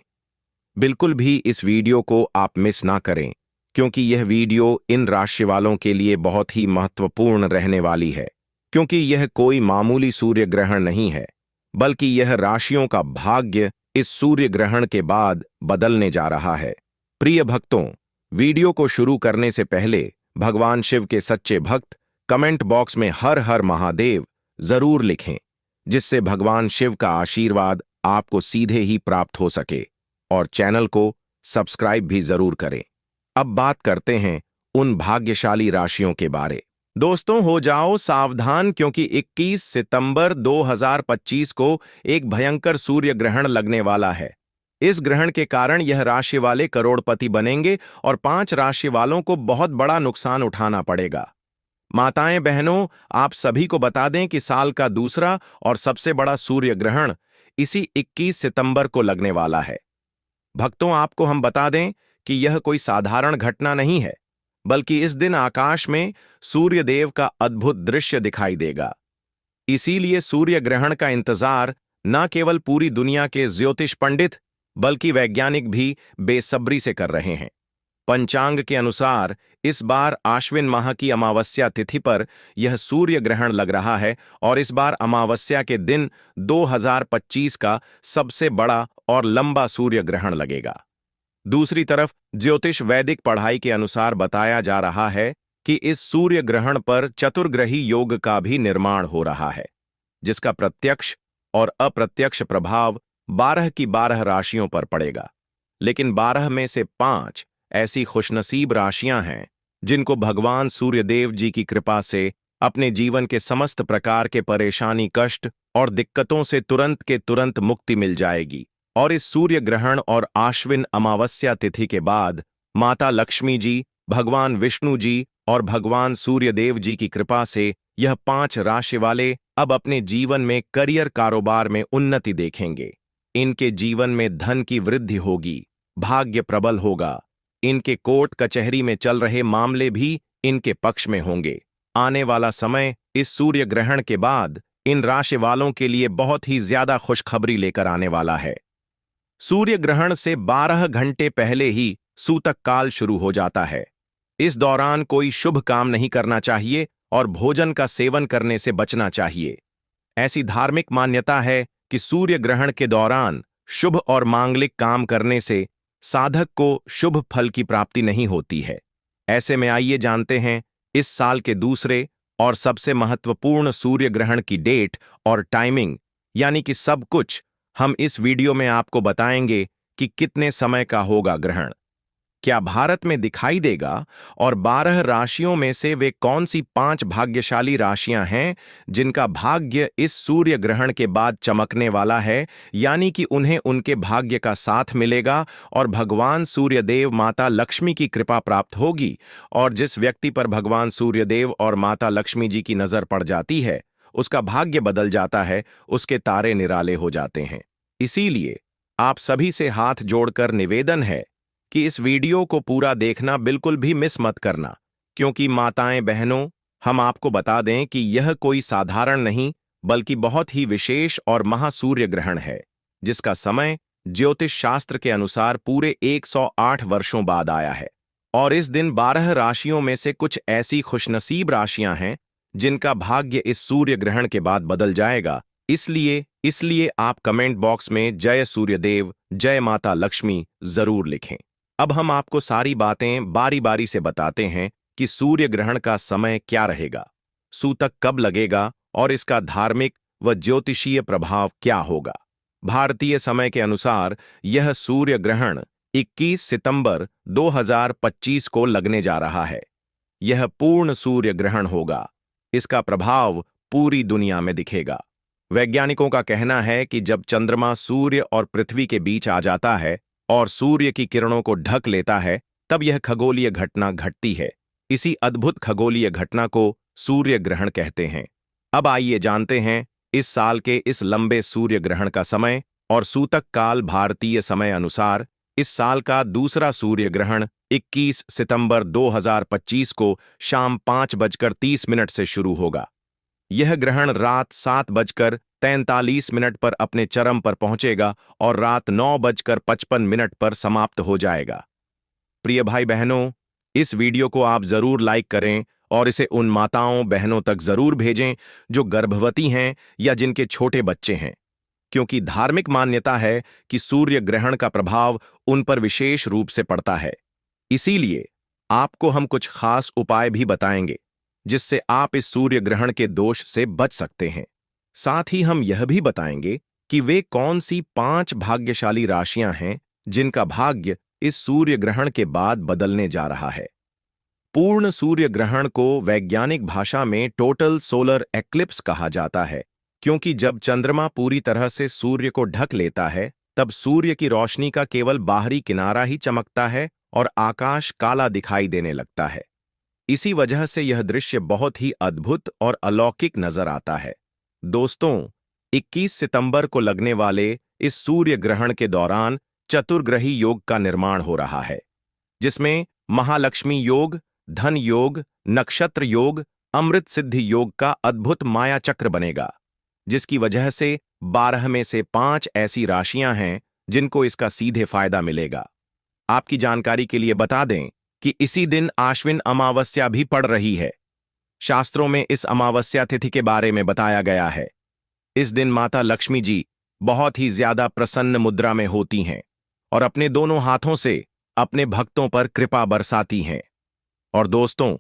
बिल्कुल भी इस वीडियो को आप मिस ना करें, क्योंकि यह वीडियो इन राशि वालों के लिए बहुत ही महत्वपूर्ण रहने वाली है। क्योंकि यह कोई मामूली सूर्य ग्रहण नहीं है, बल्कि यह राशियों का भाग्य इस सूर्य ग्रहण के बाद बदलने जा रहा है। प्रिय भक्तों, वीडियो को शुरू करने से पहले भगवान शिव के सच्चे भक्त कमेंट बॉक्स में हर हर महादेव जरूर लिखें, जिससे भगवान शिव का आशीर्वाद आपको सीधे ही प्राप्त हो सके, और चैनल को सब्सक्राइब भी जरूर करें। अब बात करते हैं उन भाग्यशाली राशियों के बारे। दोस्तों, हो जाओ सावधान, क्योंकि 21 सितंबर 2025 को एक भयंकर सूर्य ग्रहण लगने वाला है। इस ग्रहण के कारण यह राशि वाले करोड़पति बनेंगे और 5 राशि वालों को बहुत बड़ा नुकसान उठाना पड़ेगा। माताएं बहनों, आप सभी को बता दें कि साल का दूसरा और सबसे बड़ा सूर्य ग्रहण इसी 21 सितंबर को लगने वाला है। भक्तों, आपको हम बता दें कि यह कोई साधारण घटना नहीं है, बल्कि इस दिन आकाश में सूर्य देव का अद्भुत दृश्य दिखाई देगा। इसीलिए सूर्य ग्रहण का इंतजार न केवल पूरी दुनिया के ज्योतिष पंडित बल्कि वैज्ञानिक भी बेसब्री से कर रहे हैं। पंचांग के अनुसार इस बार आश्विन माह की अमावस्या तिथि पर यह सूर्य ग्रहण लग रहा है और इस बार अमावस्या के दिन 2025 का सबसे बड़ा और लंबा सूर्य ग्रहण लगेगा। दूसरी तरफ ज्योतिष वैदिक पढ़ाई के अनुसार बताया जा रहा है कि इस सूर्य ग्रहण पर चतुर्ग्रही योग का भी निर्माण हो रहा है, जिसका प्रत्यक्ष और अप्रत्यक्ष प्रभाव 12 की 12 राशियों पर पड़ेगा। लेकिन 12 में से 5 ऐसी खुशनसीब राशियां हैं जिनको भगवान सूर्यदेव जी की कृपा से अपने जीवन के समस्त प्रकार के परेशानी, कष्ट और दिक्कतों से तुरंत के तुरंत मुक्ति मिल जाएगी। और इस सूर्य ग्रहण और आश्विन अमावस्या तिथि के बाद माता लक्ष्मी जी भगवान विष्णु जी और भगवान सूर्यदेव जी की कृपा से यह 5 राशि वाले अब अपने जीवन में करियर कारोबार में उन्नति देखेंगे। इनके जीवन में धन की वृद्धि होगी, भाग्य प्रबल होगा। इनके कोर्ट कचहरी में चल रहे मामले भी इनके पक्ष में होंगे। आने वाला समय इस सूर्य ग्रहण के बाद इन राशि वालों के लिए बहुत ही ज्यादा खुशखबरी लेकर आने वाला है। सूर्य ग्रहण से 12 घंटे पहले ही सूतक काल शुरू हो जाता है। इस दौरान कोई शुभ काम नहीं करना चाहिए और भोजन का सेवन करने से बचना चाहिए। ऐसी धार्मिक मान्यता है कि सूर्य ग्रहण के दौरान शुभ और मांगलिक काम करने से साधक को शुभ फल की प्राप्ति नहीं होती है। ऐसे में आइए जानते हैं इस साल के दूसरे और सबसे महत्वपूर्ण सूर्य ग्रहण की डेट और टाइमिंग, यानी कि सब कुछ हम इस वीडियो में आपको बताएंगे कि कितने समय का होगा ग्रहण, क्या भारत में दिखाई देगा और 12 राशियों में से वे कौन सी 5 भाग्यशाली राशियां हैं जिनका भाग्य इस सूर्य ग्रहण के बाद चमकने वाला है, यानी कि उन्हें उनके भाग्य का साथ मिलेगा और भगवान सूर्यदेव माता लक्ष्मी की कृपा प्राप्त होगी। और जिस व्यक्ति पर भगवान सूर्यदेव और माता लक्ष्मी जी की नजर पड़ जाती है उसका भाग्य बदल जाता है, उसके तारे निराले हो जाते हैं। इसीलिए आप सभी से हाथ जोड़कर निवेदन है कि इस वीडियो को पूरा देखना बिल्कुल भी मिस मत करना, क्योंकि माताएं बहनों, हम आपको बता दें कि यह कोई साधारण नहीं बल्कि बहुत ही विशेष और महासूर्य ग्रहण है, जिसका समय ज्योतिष शास्त्र के अनुसार पूरे 108 वर्षों बाद आया है। और इस दिन 12 राशियों में से कुछ ऐसी खुशनसीब राशियां हैं जिनका भाग्य इस सूर्य ग्रहण के बाद बदल जाएगा। इसलिए आप कमेंट बॉक्स में जय सूर्यदेव, जय माता लक्ष्मी जरूर लिखें। अब हम आपको सारी बातें बारी बारी से बताते हैं कि सूर्य ग्रहण का समय क्या रहेगा, सूतक कब लगेगा और इसका धार्मिक व ज्योतिषीय प्रभाव क्या होगा। भारतीय समय के अनुसार यह सूर्य ग्रहण 21 सितंबर 2025 को लगने जा रहा है। यह पूर्ण सूर्य ग्रहण होगा। इसका प्रभाव पूरी दुनिया में दिखेगा। वैज्ञानिकों का कहना है कि जब चंद्रमा सूर्य और पृथ्वी के बीच आ जाता है और सूर्य की किरणों को ढक लेता है, तब यह खगोलीय घटना घटती है। इसी अद्भुत खगोलीय घटना को सूर्य ग्रहण कहते हैं। अब आइए जानते हैं इस साल के इस लंबे सूर्य ग्रहण का समय और सूतक काल। भारतीय समय अनुसार इस साल का दूसरा सूर्य ग्रहण 21 सितंबर 2025 को शाम 5:30 से शुरू होगा। यह ग्रहण रात 7:43 पर अपने चरम पर पहुंचेगा और रात 9:55 पर समाप्त हो जाएगा। प्रिय भाई बहनों, इस वीडियो को आप जरूर लाइक करें और इसे उन माताओं बहनों तक जरूर भेजें जो गर्भवती हैं या जिनके छोटे बच्चे हैं, क्योंकि धार्मिक मान्यता है कि सूर्य ग्रहण का प्रभाव उन पर विशेष रूप से पड़ता है। इसीलिए आपको हम कुछ खास उपाय भी बताएंगे जिससे आप इस सूर्य ग्रहण के दोष से बच सकते हैं। साथ ही हम यह भी बताएंगे कि वे कौन सी 5 भाग्यशाली राशियां हैं जिनका भाग्य इस सूर्य ग्रहण के बाद बदलने जा रहा है। पूर्ण सूर्य ग्रहण को वैज्ञानिक भाषा में टोटल सोलर एक्लिप्स कहा जाता है, क्योंकि जब चंद्रमा पूरी तरह से सूर्य को ढक लेता है तब सूर्य की रोशनी का केवल बाहरी किनारा ही चमकता है और आकाश काला दिखाई देने लगता है। इसी वजह से यह दृश्य बहुत ही अद्भुत और अलौकिक नजर आता है। दोस्तों, 21 सितंबर को लगने वाले इस सूर्य ग्रहण के दौरान चतुर्ग्रही योग का निर्माण हो रहा है, जिसमें महालक्ष्मी योग, धन योग, नक्षत्र योग, अमृत सिद्धि योग का अद्भुत माया चक्र बनेगा, जिसकी वजह से 12 में से 5 ऐसी राशियां हैं जिनको इसका सीधे फायदा मिलेगा। आपकी जानकारी के लिए बता दें कि इसी दिन आश्विन अमावस्या भी पड़ रही है। शास्त्रों में इस अमावस्या तिथि के बारे में बताया गया है। इस दिन माता लक्ष्मी जी बहुत ही ज्यादा प्रसन्न मुद्रा में होती हैं और अपने दोनों हाथों से अपने भक्तों पर कृपा बरसाती हैं। और दोस्तों,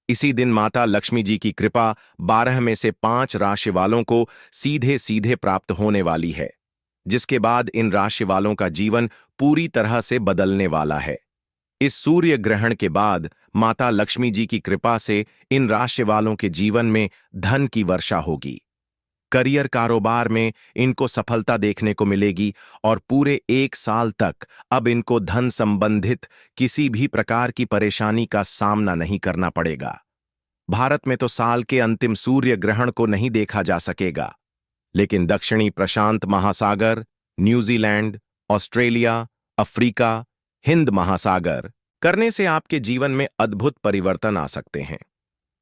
इसी दिन माता लक्ष्मी जी की कृपा 12 में से 5 राशि वालों को सीधे सीधे प्राप्त होने वाली है, जिसके बाद इन राशि वालों का जीवन पूरी तरह से बदलने वाला है। इस सूर्य ग्रहण के बाद माता लक्ष्मी जी की कृपा से इन राशि वालों के जीवन में धन की वर्षा होगी। करियर कारोबार में इनको सफलता देखने को मिलेगी और पूरे 1 साल तक अब इनको धन संबंधित किसी भी प्रकार की परेशानी का सामना नहीं करना पड़ेगा। भारत में तो साल के अंतिम सूर्य ग्रहण को नहीं देखा जा सकेगा, लेकिन दक्षिणी प्रशांत महासागर, न्यूजीलैंड, ऑस्ट्रेलिया, अफ्रीका, हिंद महासागर करने से आपके जीवन में अद्भुत परिवर्तन आ सकते हैं।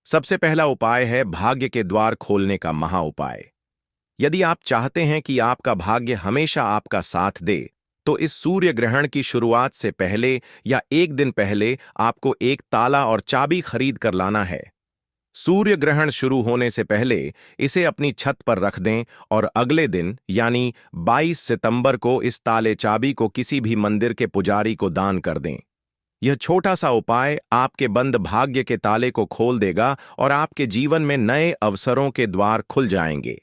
सबसे पहला उपाय है भाग्य के द्वार खोलने का महा उपाय। यदि आप चाहते हैं कि आपका भाग्य हमेशा आपका साथ दे, तो इस सूर्य ग्रहण की शुरुआत से पहले या 1 दिन पहले आपको एक ताला और चाबी खरीद कर लाना है। सूर्य ग्रहण शुरू होने से पहले इसे अपनी छत पर रख दें और अगले दिन यानी 22 सितंबर को इस ताले चाबी को किसी भी मंदिर के पुजारी को दान कर दें। यह छोटा सा उपाय आपके बंद भाग्य के ताले को खोल देगा और आपके जीवन में नए अवसरों के द्वार खुल जाएंगे।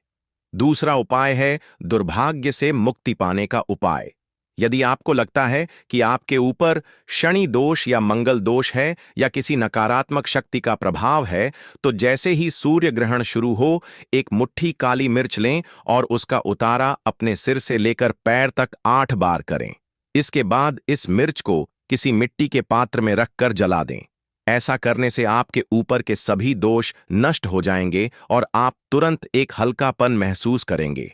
दूसरा उपाय है दुर्भाग्य से मुक्ति पाने का उपाय। यदि आपको लगता है कि आपके ऊपर शनि दोष या मंगल दोष है या किसी नकारात्मक शक्ति का प्रभाव है, तो जैसे ही सूर्य ग्रहण शुरू हो, एक मुट्ठी काली मिर्च लें और उसका उतारा अपने सिर से लेकर पैर तक 8 बार करें। इसके बाद इस मिर्च को किसी मिट्टी के पात्र में रखकर जला दें। ऐसा करने से आपके ऊपर के सभी दोष नष्ट हो जाएंगे और आप तुरंत एक हल्कापन महसूस करेंगे।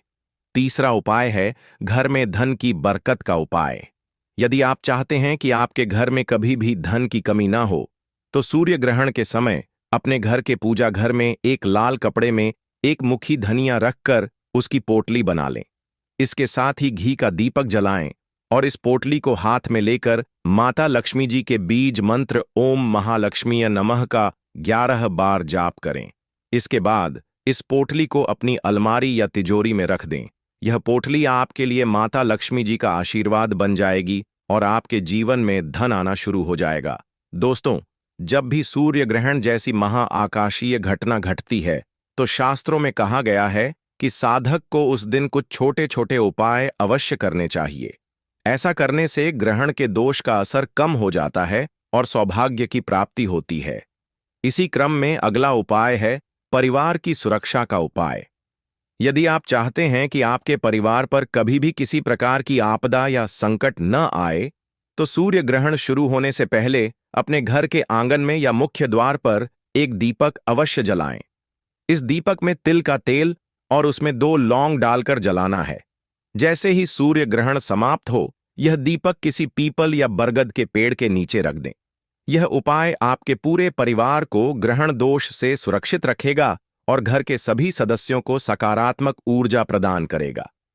तीसरा उपाय है घर में धन की बरकत का उपाय। यदि आप चाहते हैं कि आपके घर में कभी भी धन की कमी ना हो, तो सूर्य ग्रहण के समय अपने घर के पूजा घर में एक लाल कपड़े में एक मुट्ठी धनिया रखकर उसकी पोटली बना लें। इसके साथ ही घी का दीपक जलाएं और इस पोटली को हाथ में लेकर माता लक्ष्मी जी के बीज मंत्र ओम महालक्ष्मीय नमः का 11 बार जाप करें। इसके बाद इस पोटली को अपनी अलमारी या तिजोरी में रख दें। यह पोटली आपके लिए माता लक्ष्मी जी का आशीर्वाद बन जाएगी और आपके जीवन में धन आना शुरू हो जाएगा। दोस्तों, जब भी सूर्य ग्रहण जैसी महाआकाशीय घटना घटती है, तो शास्त्रों में कहा गया है कि साधक को उस दिन कुछ छोटे छोटे उपाय अवश्य करने चाहिए। ऐसा करने से ग्रहण के दोष का असर कम हो जाता है और सौभाग्य की प्राप्ति होती है। इसी क्रम में अगला उपाय है परिवार की सुरक्षा का उपाय। यदि आप चाहते हैं कि आपके परिवार पर कभी भी किसी प्रकार की आपदा या संकट न आए, तो सूर्य ग्रहण शुरू होने से पहले अपने घर के आंगन में या मुख्य द्वार पर एक दीपक अवश्य जलाएं। इस दीपक में तिल का तेल और उसमें 2 लौंग डालकर जलाना है। जैसे ही सूर्य ग्रहण समाप्त हो, यह दीपक किसी पीपल या बरगद के पेड़ के नीचे रख दें। यह उपाय आपके पूरे परिवार को ग्रहण दोष से सुरक्षित रखेगा और घर के सभी सदस्यों को सकारात्मक ऊर्जा प्रदान करेगा।